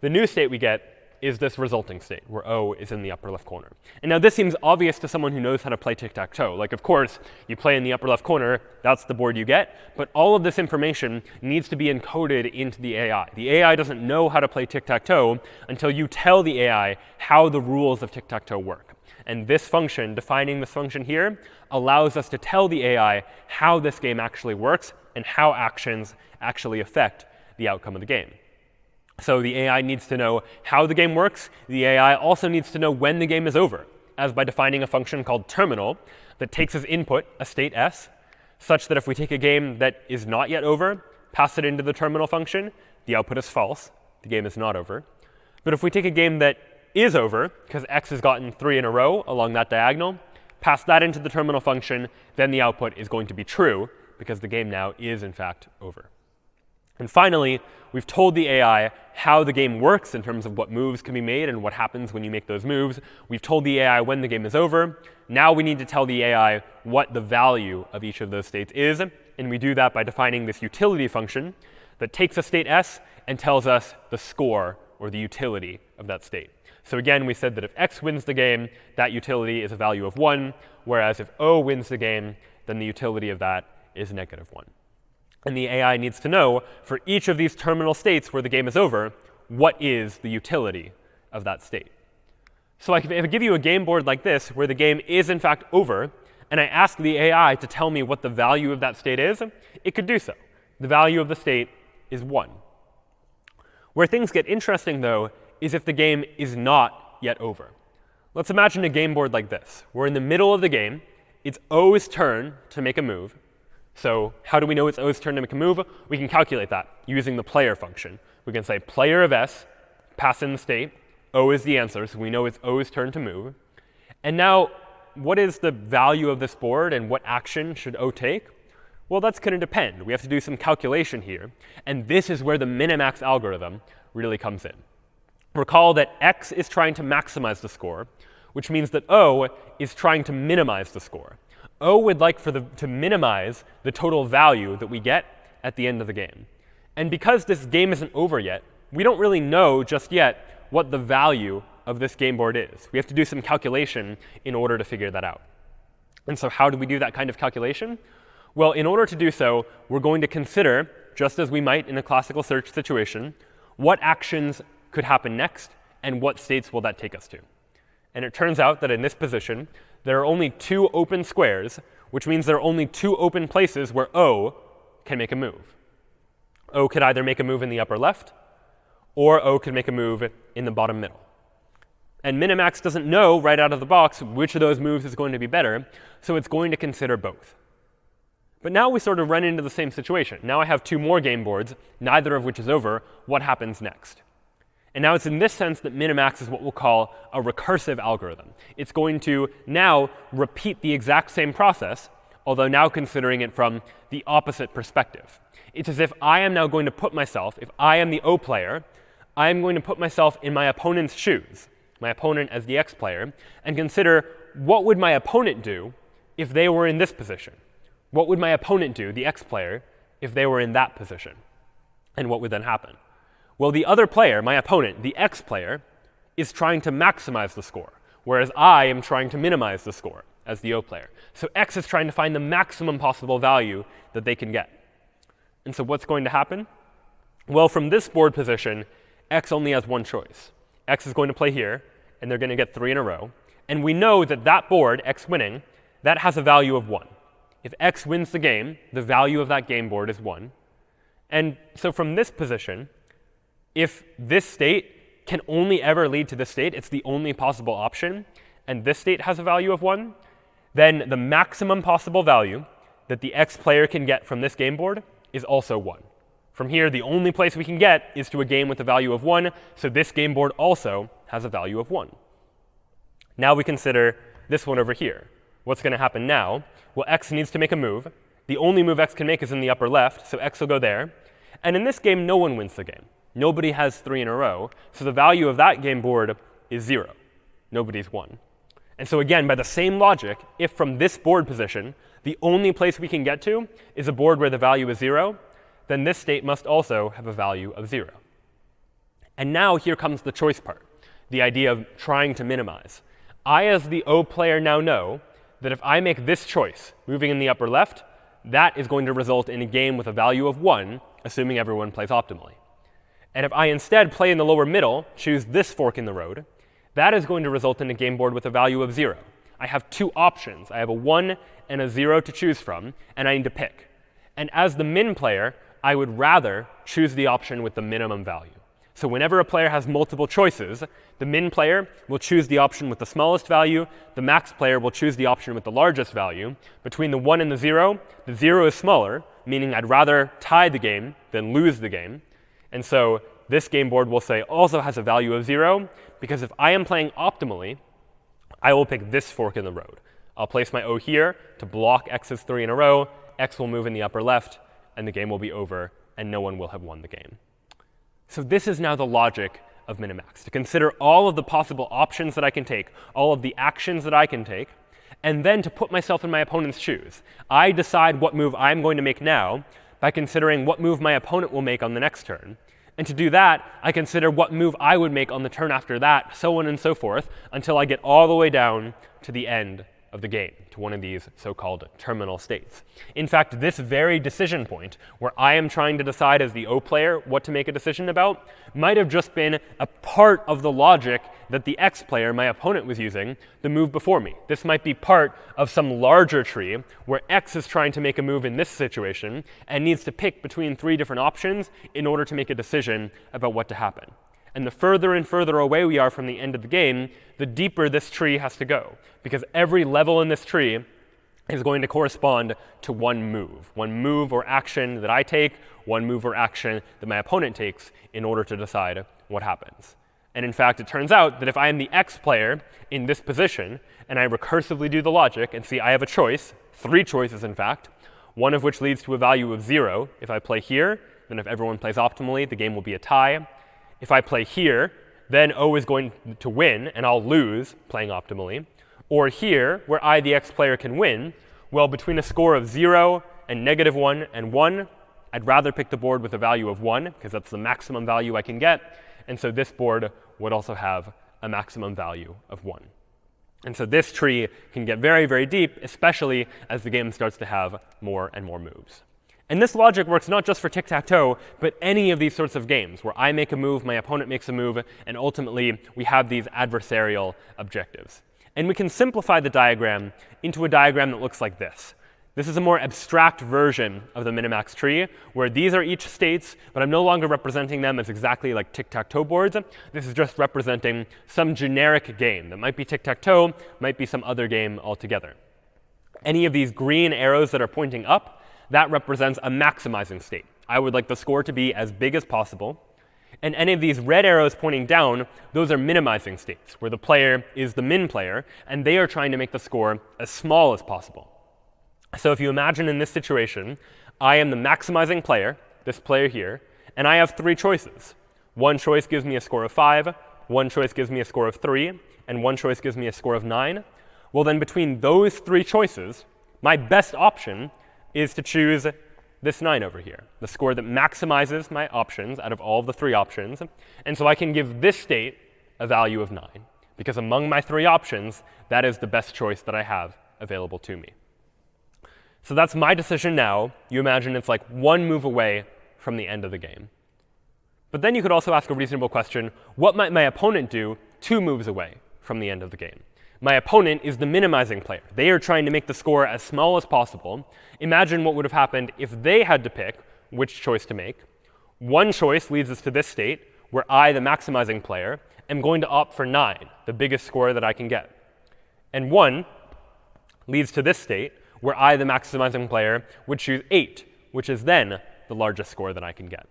the new state we get is this resulting state, where O is in the upper left corner. And now this seems obvious to someone who knows how to play tic-tac-toe. Like, of course, you play in the upper left corner, that's the board you get. But all of this information needs to be encoded into the AI. The AI doesn't know how to play tic-tac-toe until you tell the AI how the rules of tic-tac-toe work. And this function, defining this function here, allows us to tell the AI how this game actually works and how actions actually affect the outcome of the game. So the AI needs to know how the game works. The AI also needs to know when the game is over, as by defining a function called terminal that takes as input a state s, such that if we take a game that is not yet over, pass it into the terminal function, the output is false. The game is not over. But if we take a game that is over, because x has gotten 3 in a row along that diagonal, pass that into the terminal function, then the output is going to be true, because the game now is, in fact, over. And finally, we've told the AI how the game works in terms of what moves can be made and what happens when you make those moves. We've told the AI when the game is over. Now we need to tell the AI what the value of each of those states is. And we do that by defining this utility function that takes a state s and tells us the score, or the utility, of that state. So again, we said that if x wins the game, that utility is a value of 1, whereas if O wins the game, then the utility of that is -1. And the AI needs to know, for each of these terminal states where the game is over, what is the utility of that state. So if I give you a game board like this, where the game is in fact over, and I ask the AI to tell me what the value of that state is, it could do so. The value of the state is 1. Where things get interesting, though, is if the game is not yet over. Let's imagine a game board like this. We're in the middle of the game. It's O's turn to make a move. So how do we know it's O's turn to make a move? We can calculate that using the player function. We can say player of s, pass in the state. O is the answer, so we know it's O's turn to move. And now, what is the value of this board, and what action should O take? Well, that's going to depend. We have to do some calculation here. And this is where the minimax algorithm really comes in. Recall that x is trying to maximize the score, which means that O is trying to minimize the score. O would like to minimize the total value that we get at the end of the game. And because this game isn't over yet, we don't really know just yet what the value of this game board is. We have to do some calculation in order to figure that out. And so how do we do that kind of calculation? Well, in order to do so, we're going to consider, just as we might in a classical search situation, what actions could happen next, and what states will that take us to. And it turns out that in this position, there are only 2 open squares, which means there are only 2 open places where O can make a move. O could either make a move in the upper left, or O could make a move in the bottom middle. And Minimax doesn't know right out of the box which of those moves is going to be better, so it's going to consider both. But now we sort of run into the same situation. Now I have 2 more game boards, neither of which is over. What happens next? And now it's in this sense that Minimax is what we'll call a recursive algorithm. It's going to now repeat the exact same process, although now considering it from the opposite perspective. It's as if I am now going to put myself, if I am the O player, I am going to put myself in my opponent's shoes, my opponent as the X player, and consider what would my opponent do if they were in this position? What would my opponent do, the X player, if they were in that position? And what would then happen? Well, the other player, my opponent, the x player, is trying to maximize the score, whereas I am trying to minimize the score as the O player. So x is trying to find the maximum possible value that they can get. And so what's going to happen? Well, from this board position, x only has one choice. X is going to play here, and they're going to get 3 in a row. And we know that that board, x winning, that has a value of 1. If x wins the game, the value of that game board is 1. And so from this position, if this state can only ever lead to this state, it's the only possible option, and this state has a value of 1, then the maximum possible value that the x player can get from this game board is also 1. From here, the only place we can get is to a game with a value of 1, so this game board also has a value of 1. Now we consider this one over here. What's going to happen now? Well, x needs to make a move. The only move x can make is in the upper left, so x will go there. And in this game, no one wins the game. Nobody has 3 in a row, so the value of that game board is 0. Nobody's won. And so again, by the same logic, if from this board position, the only place we can get to is a board where the value is 0, then this state must also have a value of 0. And now here comes the choice part, the idea of trying to minimize. I, as the O player, now know that if I make this choice, moving in the upper left, that is going to result in a game with a value of 1, assuming everyone plays optimally. And if I instead play in the lower middle, choose this fork in the road, that is going to result in a game board with a value of 0. I have 2 options. I have a 1 and a 0 to choose from, and I need to pick. And as the min player, I would rather choose the option with the minimum value. So whenever a player has multiple choices, the min player will choose the option with the smallest value, the max player will choose the option with the largest value. Between the 1 and the 0 is smaller, meaning I'd rather tie the game than lose the game. And so this game board, we'll say, also has a value of 0, because if I am playing optimally, I will pick this fork in the road. I'll place my O here to block x's 3 in a row, x will move in the upper left, and the game will be over, and no one will have won the game. So this is now the logic of minimax, to consider all of the possible options that I can take, all of the actions that I can take, and then to put myself in my opponent's shoes. I decide what move I'm going to make now by considering what move my opponent will make on the next turn. And to do that, I consider what move I would make on the turn after that, so on and so forth, until I get all the way down to the end of the game, to one of these so-called terminal states. In fact, this very decision point, where I am trying to decide as the O player what to make a decision about, might have just been a part of the logic that the X player, my opponent, was using the move before me. This might be part of some larger tree where X is trying to make a move in this situation and needs to pick between 3 different options in order to make a decision about what to happen. And the further and further away we are from the end of the game, the deeper this tree has to go, because every level in this tree is going to correspond to one move or action that I take, one move or action that my opponent takes in order to decide what happens. And in fact, it turns out that if I am the X player in this position, and I recursively do the logic and see I have a choice, 3 choices in fact, one of which leads to a value of 0. If I play here, then if everyone plays optimally, the game will be a tie. If I play here, then O is going to win, and I'll lose playing optimally. Or here, where I, the X player, can win, well, between a score of 0 and -1 and 1, I'd rather pick the board with a value of 1, because that's the maximum value I can get. And so this board would also have a maximum value of 1. And so this tree can get very, very deep, especially as the game starts to have more and more moves. And this logic works not just for tic-tac-toe, but any of these sorts of games where I make a move, my opponent makes a move, and ultimately we have these adversarial objectives. And we can simplify the diagram into a diagram that looks like this. This is a more abstract version of the minimax tree, where these are each states, but I'm no longer representing them as exactly like tic-tac-toe boards. This is just representing some generic game that might be tic-tac-toe, might be some other game altogether. Any of these green arrows that are pointing up, that represents a maximizing state. I would like the score to be as big as possible. And any of these red arrows pointing down, those are minimizing states, where the player is the min player, and they are trying to make the score as small as possible. So if you imagine in this situation, I am the maximizing player, this player here, and I have 3 choices. One choice gives me a score of 5, one choice gives me a score of 3, and one choice gives me a score of 9. Well, then between those 3 choices, my best option is to choose this 9 over here, the score that maximizes my options out of all of the 3 options. And so I can give this state a value of 9, because among my 3 options, that is the best choice that I have available to me. So that's my decision now. You imagine it's like 1 move away from the end of the game. But then you could also ask a reasonable question, what might my opponent do 2 moves away from the end of the game? My opponent is the minimizing player. They are trying to make the score as small as possible. Imagine what would have happened if they had to pick which choice to make. One choice leads us to this state, where I, the maximizing player, am going to opt for 9, the biggest score that I can get. And 1 leads to this state, where I, the maximizing player, would choose 8, which is then the largest score that I can get.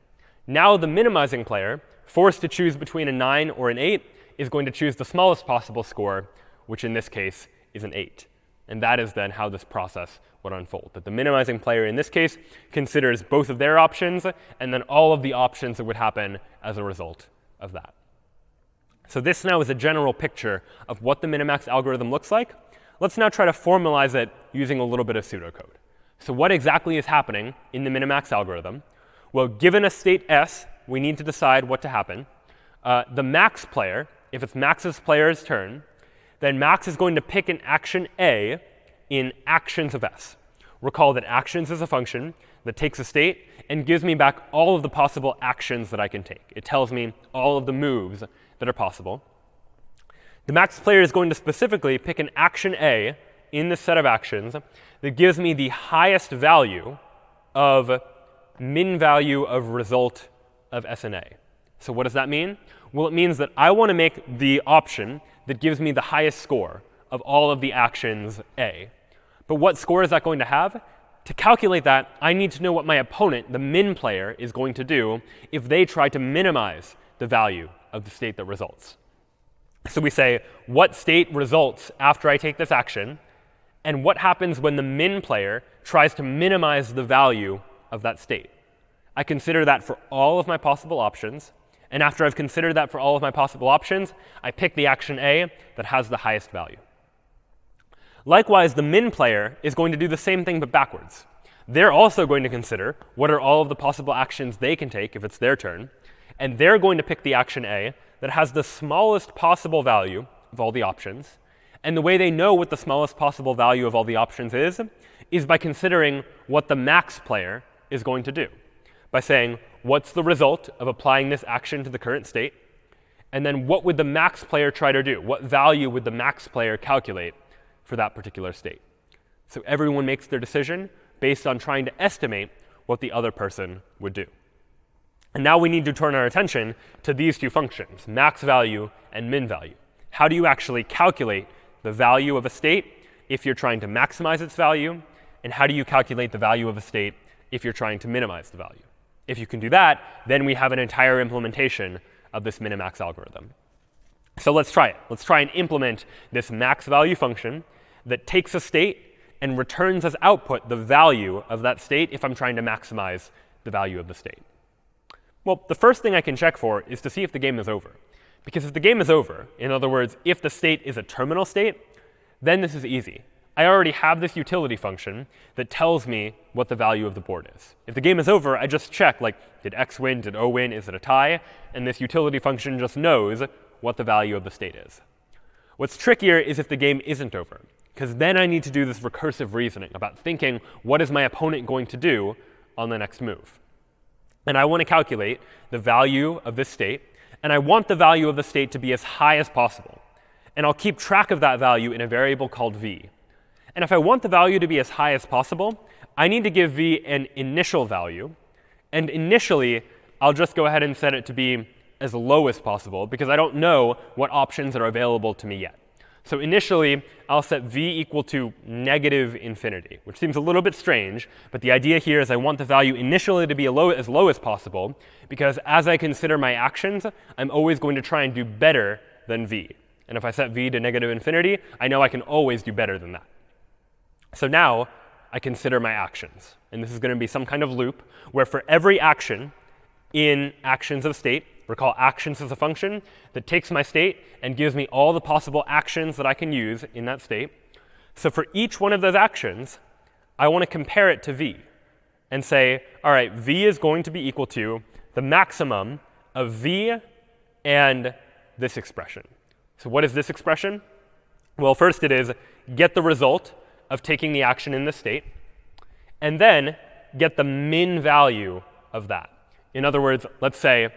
Now the minimizing player, forced to choose between a 9 or an 8, is going to choose the smallest possible score, which in this case is an 8. And that is then how this process would unfold. That the minimizing player in this case considers both of their options, and then all of the options that would happen as a result of that. So this now is a general picture of what the minimax algorithm looks like. Let's now try to formalize it using a little bit of pseudocode. So what exactly is happening in the minimax algorithm? Well, given a state S, we need to decide what to happen. The max player, if it's Max's player's turn, then Max is going to pick an action A in actions of S. Recall that actions is a function that takes a state and gives me back all of the possible actions that I can take. It tells me all of the moves that are possible. The Max player is going to specifically pick an action A in this set of actions that gives me the highest value of min value of result of S and A. So what does that mean? Well, it means that I want to make the option that gives me the highest score of all of the actions A. But what score is that going to have? To calculate that, I need to know what my opponent, the min player, is going to do if they try to minimize the value of the state that results. So we say, what state results after I take this action? And what happens when the min player tries to minimize the value of that state? I consider that for all of my possible options. And after I've considered that for all of my possible options, I pick the action A that has the highest value. Likewise, the min player is going to do the same thing but backwards. They're also going to consider what are all of the possible actions they can take if it's their turn. And they're going to pick the action A that has the smallest possible value of all the options. And the way they know what the smallest possible value of all the options is by considering what the max player is going to do. By saying, what's the result of applying this action to the current state? And then what would the max player try to do? What value would the max player calculate for that particular state? So everyone makes their decision based on trying to estimate what the other person would do. And now we need to turn our attention to these 2 functions, max value and min value. How do you actually calculate the value of a state if you're trying to maximize its value? And how do you calculate the value of a state if you're trying to minimize the value? If you can do that, then we have an entire implementation of this minimax algorithm. So let's try it. Let's try and implement this max value function that takes a state and returns as output the value of that state if I'm trying to maximize the value of the state. Well, the first thing I can check for is to see if the game is over. Because if the game is over, in other words, if the state is a terminal state, then this is easy. I already have this utility function that tells me what the value of the board is. If the game is over, I just check, like, did X win, did O win, is it a tie? And this utility function just knows what the value of the state is. What's trickier is if the game isn't over, because then I need to do this recursive reasoning about thinking, what is my opponent going to do on the next move? And I want to calculate the value of this state, and I want the value of the state to be as high as possible. And I'll keep track of that value in a variable called v. And if I want the value to be as high as possible, I need to give v an initial value. And initially, I'll just go ahead and set it to be as low as possible, because I don't know what options are available to me yet. So initially, I'll set v equal to -infinity, which seems a little bit strange. But the idea here is I want the value initially to be as low as possible, because as I consider my actions, I'm always going to try and do better than v. And if I set v to -infinity, I know I can always do better than that. So now I consider my actions. And this is going to be some kind of loop where for every action in actions of state, recall actions as a function that takes my state and gives me all the possible actions that I can use in that state. So for each one of those actions, I want to compare it to v. and say, all right, v is going to be equal to the maximum of v and this expression. So what is this expression? Well, first it is get the result of taking the action in this state, and then get the min value of that. In other words, let's say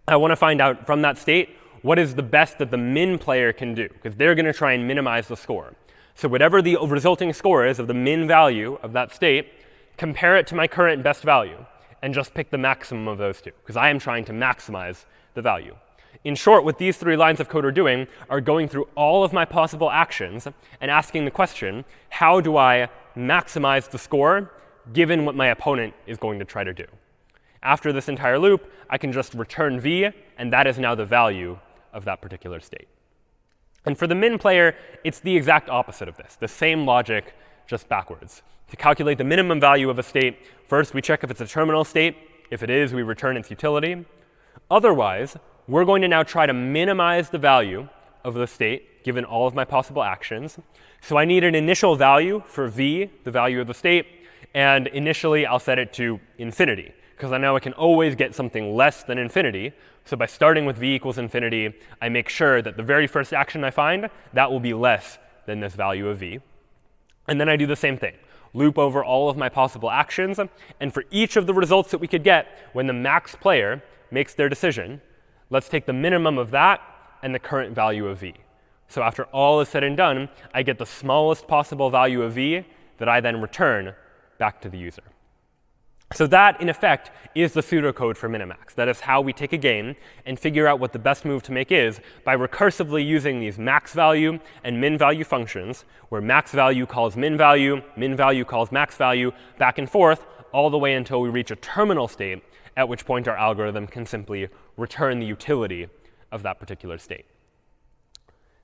I want to find out from that state what is the best that the min player can do, because they're going to try and minimize the score. So whatever the resulting score is of the min value of that state, compare it to my current best value, and just pick the maximum of those two, because I am trying to maximize the value. In short, what these 3 lines of code are doing are going through all of my possible actions and asking the question, how do I maximize the score given what my opponent is going to try to do? After this entire loop, I can just return v, and that is now the value of that particular state. And for the min player, it's the exact opposite of this, the same logic, just backwards. To calculate the minimum value of a state, first we check if it's a terminal state. If it is, we return its utility. Otherwise, we're going to now try to minimize the value of the state given all of my possible actions. So I need an initial value for v, the value of the state. And initially, I'll set it to infinity, because I know I can always get something less than infinity. So by starting with v equals infinity, I make sure that the very first action I find, that will be less than this value of v. And then I do the same thing. Loop over all of my possible actions. And for each of the results that we could get when the max player makes their decision, let's take the minimum of that and the current value of v. So after all is said and done, I get the smallest possible value of v that I then return back to the user. So that, in effect, is the pseudocode for minimax. That is how we take a game and figure out what the best move to make is by recursively using these max value and min value functions, where max value calls min value calls max value, back and forth, all the way until we reach a terminal state, at which point our algorithm can simply return the utility of that particular state.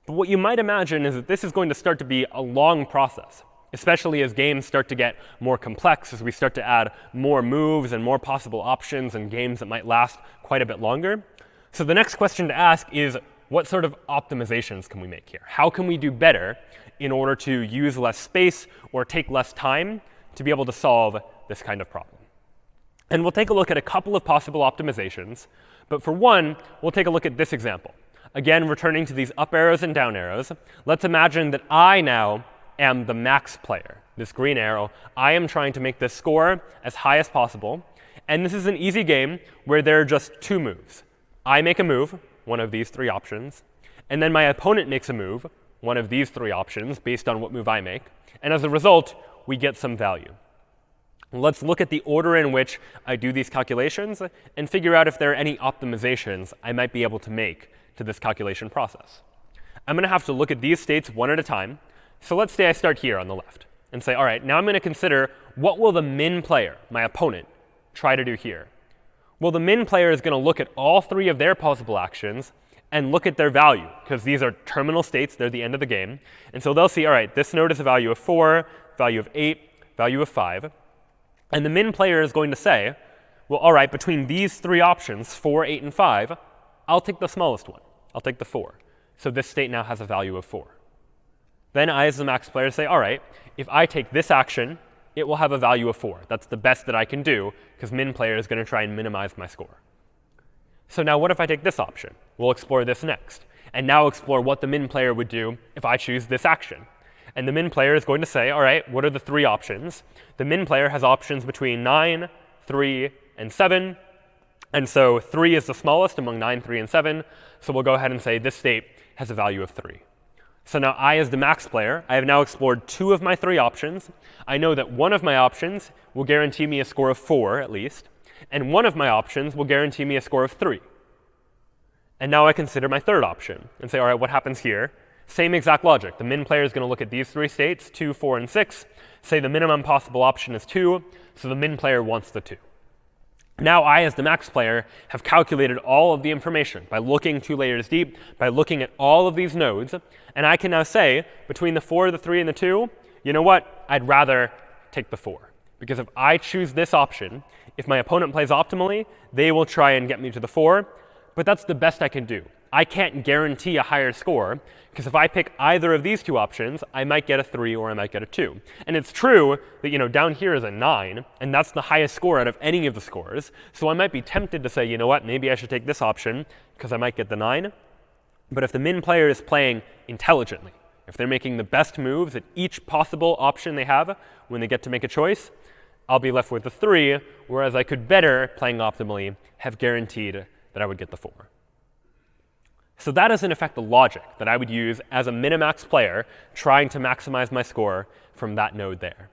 But what you might imagine is that this is going to start to be a long process, especially as games start to get more complex, as we start to add more moves and more possible options and games that might last quite a bit longer. So the next question to ask is, what sort of optimizations can we make here? How can we do better in order to use less space or take less time to be able to solve this kind of problem? And we'll take a look at a couple of possible optimizations. But for one, we'll take a look at this example. Again, returning to these up arrows and down arrows, let's imagine that I now am the max player, this green arrow. I am trying to make this score as high as possible. And this is an easy game where there are just 2 moves. I make a move, one of these 3 options. And then my opponent makes a move, one of these 3 options, based on what move I make. And as a result, we get some value. Let's look at the order in which I do these calculations and figure out if there are any optimizations I might be able to make to this calculation process. I'm going to have to look at these states one at a time. So let's say I start here on the left and say, all right, now I'm going to consider what will the min player, my opponent, try to do here. Well, the min player is going to look at all 3 of their possible actions and look at their value, because these are terminal states. They're the end of the game. And so they'll see, all right, this node is a value of 4, value of 8, value of 5. And the min player is going to say, well, all right, between these 3 options, 4, 8, and 5, I'll take the smallest one. I'll take the 4. So this state now has a value of 4. Then I, as the max player, say, all right, if I take this action, it will have a value of 4. That's the best that I can do, because min player is going to try and minimize my score. So now what if I take this option? We'll explore this next. And now explore what the min player would do if I choose this action. And the min player is going to say, all right, what are the 3 options? The min player has options between 9, 3, and 7. And so 3 is the smallest among 9, 3, and 7. So we'll go ahead and say this state has a value of 3. So now I, as the max player, I have now explored 2 of my 3 options. I know that one of my options will guarantee me a score of 4, at least. And one of my options will guarantee me a score of 3. And now I consider my third option and say, all right, what happens here? Same exact logic. The min player is going to look at these 3 states, 2, 4, and 6, say the minimum possible option is 2, so the min player wants the 2. Now I, as the max player, have calculated all of the information by looking 2 layers deep, by looking at all of these nodes. And I can now say, between the 4, the 3, and the 2, you know what? I'd rather take the 4. Because if I choose this option, if my opponent plays optimally, they will try and get me to the 4. But that's the best I can do. I can't guarantee a higher score, because if I pick either of these two options, I might get a 3 or I might get a 2. And it's true that down here is a 9, and that's the highest score out of any of the scores. So I might be tempted to say, you know what, maybe I should take this option, because I might get the 9. But if the min player is playing intelligently, if they're making the best moves at each possible option they have when they get to make a choice, I'll be left with the 3, whereas I could better, playing optimally, have guaranteed that I would get the 4. So that is in effect the logic that I would use as a minimax player trying to maximize my score from that node there.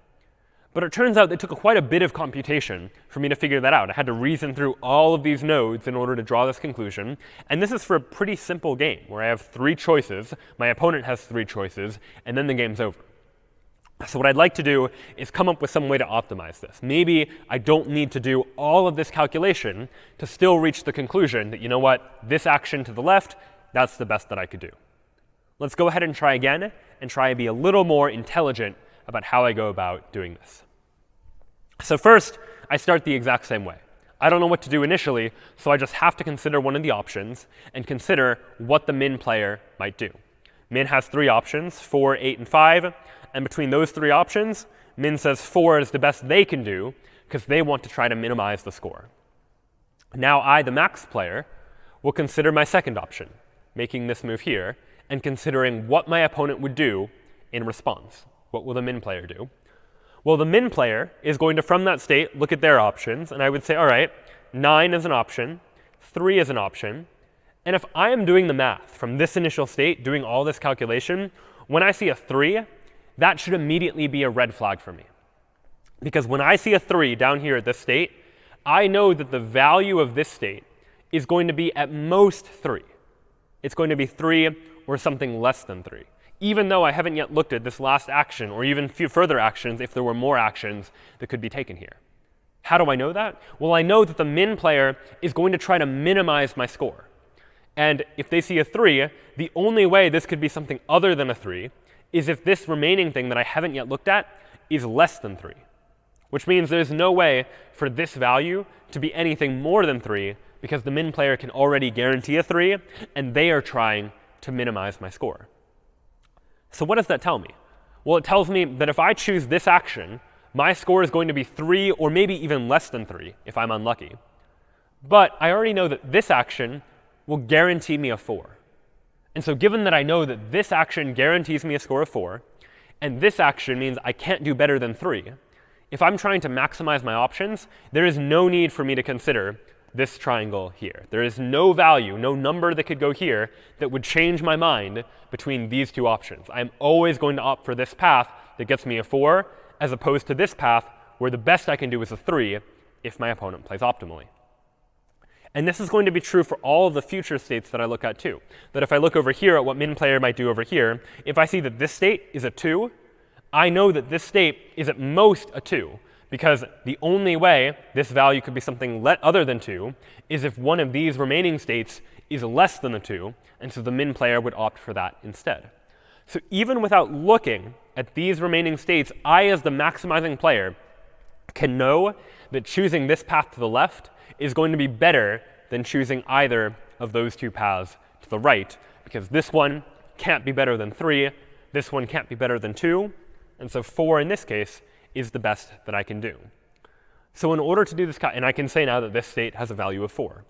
But it turns out it took quite a bit of computation for me to figure that out. I had to reason through all of these nodes in order to draw this conclusion. And this is for a pretty simple game where I have 3 choices, my opponent has 3 choices, and then the game's over. So what I'd like to do is come up with some way to optimize this. Maybe I don't need to do all of this calculation to still reach the conclusion that, you know what, this action to the left, that's the best that I could do. Let's go ahead and try again and try and be a little more intelligent about how I go about doing this. So first, I start the exact same way. I don't know what to do initially, so I just have to consider one of the options and consider what the min player might do. Min has 3 options, 4, 8, and 5. And between those 3 options, min says 4 is the best they can do because they want to try to minimize the score. Now I, the max player, will consider my second option, making this move here, and considering what my opponent would do in response. What will the min player do? Well, the min player is going to, from that state, look at their options. And I would say, all right, 9 is an option, 3 is an option. And if I am doing the math from this initial state, doing all this calculation, when I see a 3, that should immediately be a red flag for me. Because when I see a 3 down here at this state, I know that the value of this state is going to be at most 3. It's going to be 3 or something less than 3. Even though I haven't yet looked at this last action, or even few further actions if there were more actions that could be taken here. How do I know that? Well, I know that the min player is going to try to minimize my score. And if they see a 3, the only way this could be something other than a 3 is if this remaining thing that I haven't yet looked at is less than 3. Which means there's no way for this value to be anything more than 3, because the min player can already guarantee a 3, and they are trying to minimize my score. So what does that tell me? Well, it tells me that if I choose this action, my score is going to be 3 or maybe even less than 3 if I'm unlucky. But I already know that this action will guarantee me a 4. And so given that I know that this action guarantees me a score of 4, and this action means I can't do better than 3, if I'm trying to maximize my options, there is no need for me to consider this triangle here. There is no value, no number that could go here that would change my mind between these 2 options. I'm always going to opt for this path that gets me a 4, as opposed to this path where the best I can do is a 3 if my opponent plays optimally. And this is going to be true for all of the future states that I look at too. That if I look over here at what min player might do over here, if I see that this state is a 2, I know that this state is at most a 2. Because the only way this value could be something other than 2 is if one of these remaining states is less than a 2, and so the min player would opt for that instead. So even without looking at these remaining states, I, as the maximizing player, can know that choosing this path to the left is going to be better than choosing either of those 2 paths to the right, because this one can't be better than 3, this one can't be better than 2, and so 4 in this case is the best that I can do. So in order to do this, and I can say now that this state has a value of 4.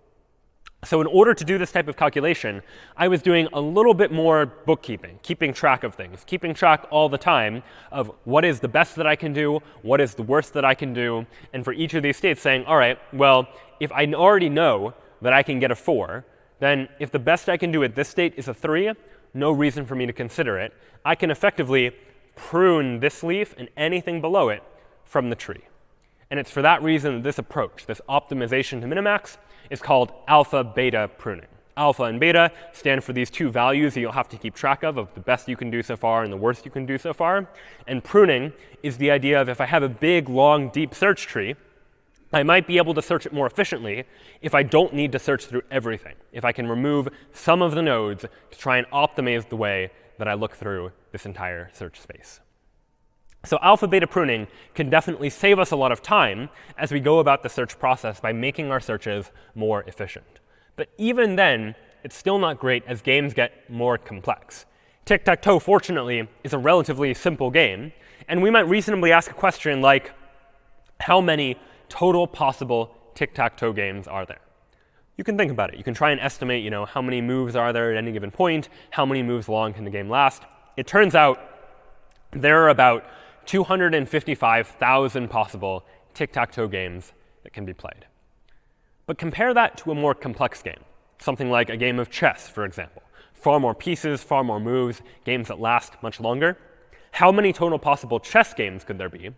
So in order to do this type of calculation, I was doing a little bit more bookkeeping, keeping track of things, keeping track all the time of what is the best that I can do, what is the worst that I can do, and for each of these states saying, all right, well, if I already know that I can get a 4, then if the best I can do at this state is a 3, no reason for me to consider it. I can effectively prune this leaf and anything below it from the tree. And it's for that reason that this approach, this optimization to minimax, is called alpha-beta pruning. Alpha and beta stand for these 2 values that you'll have to keep track of the best you can do so far and the worst you can do so far. And pruning is the idea of if I have a big, long, deep search tree, I might be able to search it more efficiently if I don't need to search through everything, if I can remove some of the nodes to try and optimize the way that I look through this entire search space. So alpha-beta pruning can definitely save us a lot of time as we go about the search process by making our searches more efficient. But even then, it's still not great as games get more complex. Tic-tac-toe, fortunately, is a relatively simple game, and we might reasonably ask a question like, how many total possible tic-tac-toe games are there? You can think about it. You can try and estimate, how many moves are there at any given point, how many moves long can the game last. It turns out there are about 255,000 possible tic-tac-toe games that can be played. But compare that to a more complex game, something like a game of chess, for example. Far more pieces, far more moves, games that last much longer. How many total possible chess games could there be?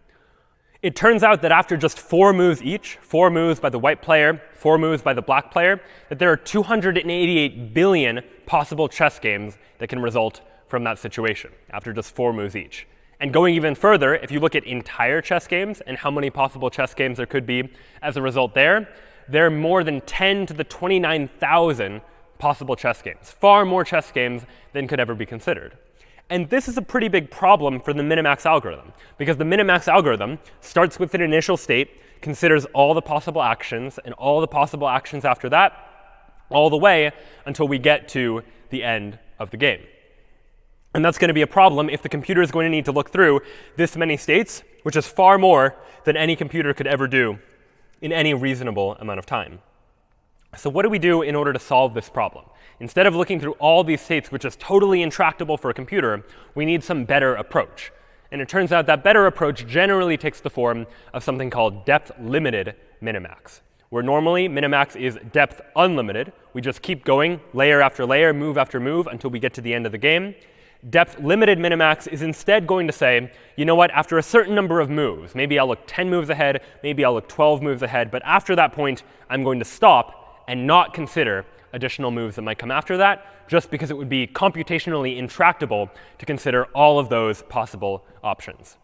It turns out that after just 4 moves each, 4 moves by the white player, 4 moves by the black player, that there are 288 billion possible chess games that can result from that situation after just 4 moves each. And going even further, if you look at entire chess games and how many possible chess games there could be as a result there are more than 10 to the 29,000 possible chess games, far more chess games than could ever be considered. And this is a pretty big problem for the minimax algorithm, because the minimax algorithm starts with an initial state, considers all the possible actions and all the possible actions after that, all the way until we get to the end of the game. And that's going to be a problem if the computer is going to need to look through this many states, which is far more than any computer could ever do in any reasonable amount of time. So what do we do in order to solve this problem? Instead of looking through all these states, which is totally intractable for a computer, we need some better approach. And it turns out that better approach generally takes the form of something called depth-limited minimax, where normally minimax is depth unlimited. We just keep going layer after layer, move after move, until we get to the end of the game. Depth-limited minimax is instead going to say, you know what, after a certain number of moves, maybe I'll look 10 moves ahead, maybe I'll look 12 moves ahead, but after that point, I'm going to stop and not consider additional moves that might come after that, just because it would be computationally intractable to consider all of those possible options.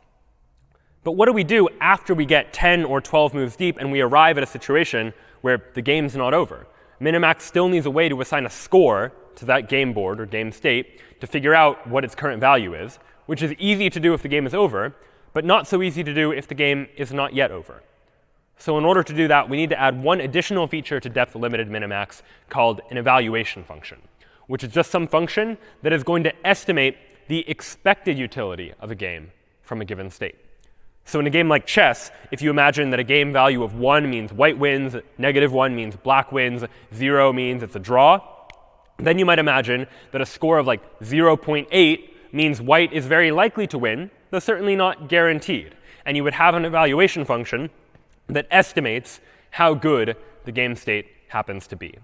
But what do we do after we get 10 or 12 moves deep and we arrive at a situation where the game's not over? Minimax still needs a way to assign a score to that game board or game state to figure out what its current value is, which is easy to do if the game is over, but not so easy to do if the game is not yet over. So in order to do that, we need to add one additional feature to depth-limited minimax called an evaluation function, which is just some function that is going to estimate the expected utility of a game from a given state. So in a game like chess, if you imagine that a game value of 1 means white wins, -1 means black wins, 0 means it's a draw, then you might imagine that a score of like 0.8 means white is very likely to win, though certainly not guaranteed. And you would have an evaluation function that estimates how good the game state happens to be.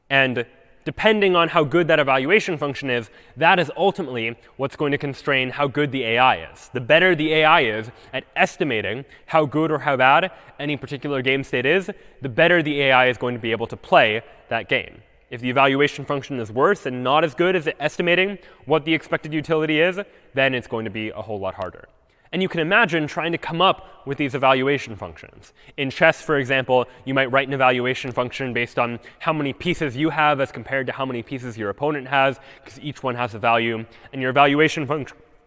And depending on how good that evaluation function is, that is ultimately what's going to constrain how good the AI is. The better the AI is at estimating how good or how bad any particular game state is, the better the AI is going to be able to play that game. If the evaluation function is worse and not as good as at estimating what the expected utility is, then it's going to be a whole lot harder. And you can imagine trying to come up with these evaluation functions. In chess, for example, you might write an evaluation function based on how many pieces you have as compared to how many pieces your opponent has, because each one has a value. And your evaluation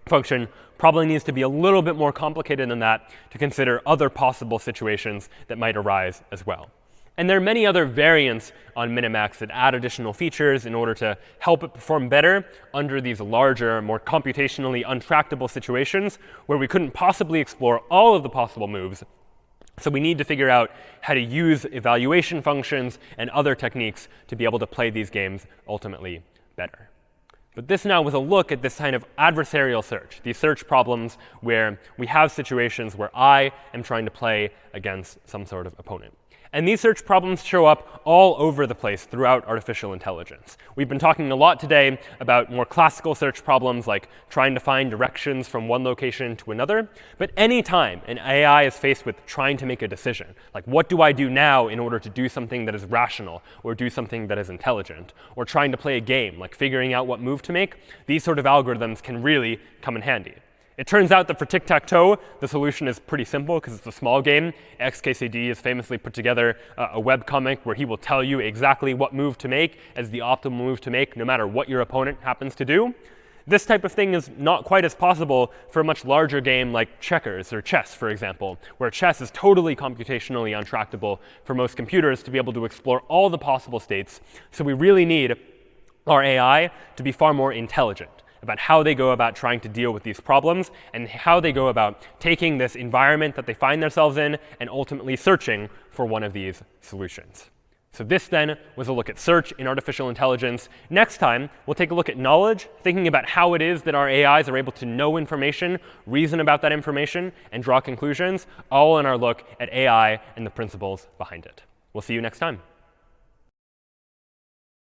function probably needs to be a little bit more complicated than that to consider other possible situations that might arise as well. And there are many other variants on Minimax that add additional features in order to help it perform better under these larger, more computationally untractable situations where we couldn't possibly explore all of the possible moves. So we need to figure out how to use evaluation functions and other techniques to be able to play these games ultimately better. But this now was a look at this kind of adversarial search, these search problems where we have situations where I am trying to play against some sort of opponent. And these search problems show up all over the place throughout artificial intelligence. We've been talking a lot today about more classical search problems like trying to find directions from one location to another. But any time an AI is faced with trying to make a decision, like what do I do now in order to do something that is rational or do something that is intelligent, or trying to play a game, like figuring out what move to make, these sort of algorithms can really come in handy. It turns out that for tic-tac-toe, the solution is pretty simple because it's a small game. XKCD has famously put together a webcomic where he will tell you exactly what move to make as the optimal move to make, no matter what your opponent happens to do. This type of thing is not quite as possible for a much larger game like checkers or chess, for example, where chess is totally computationally untractable for most computers to be able to explore all the possible states. So we really need our AI to be far more intelligent about how they go about trying to deal with these problems and how they go about taking this environment that they find themselves in and ultimately searching for one of these solutions. So this then was a look at search in artificial intelligence. Next time, we'll take a look at knowledge, thinking about how it is that our AIs are able to know information, reason about that information, and draw conclusions, all in our look at AI and the principles behind it. We'll see you next time.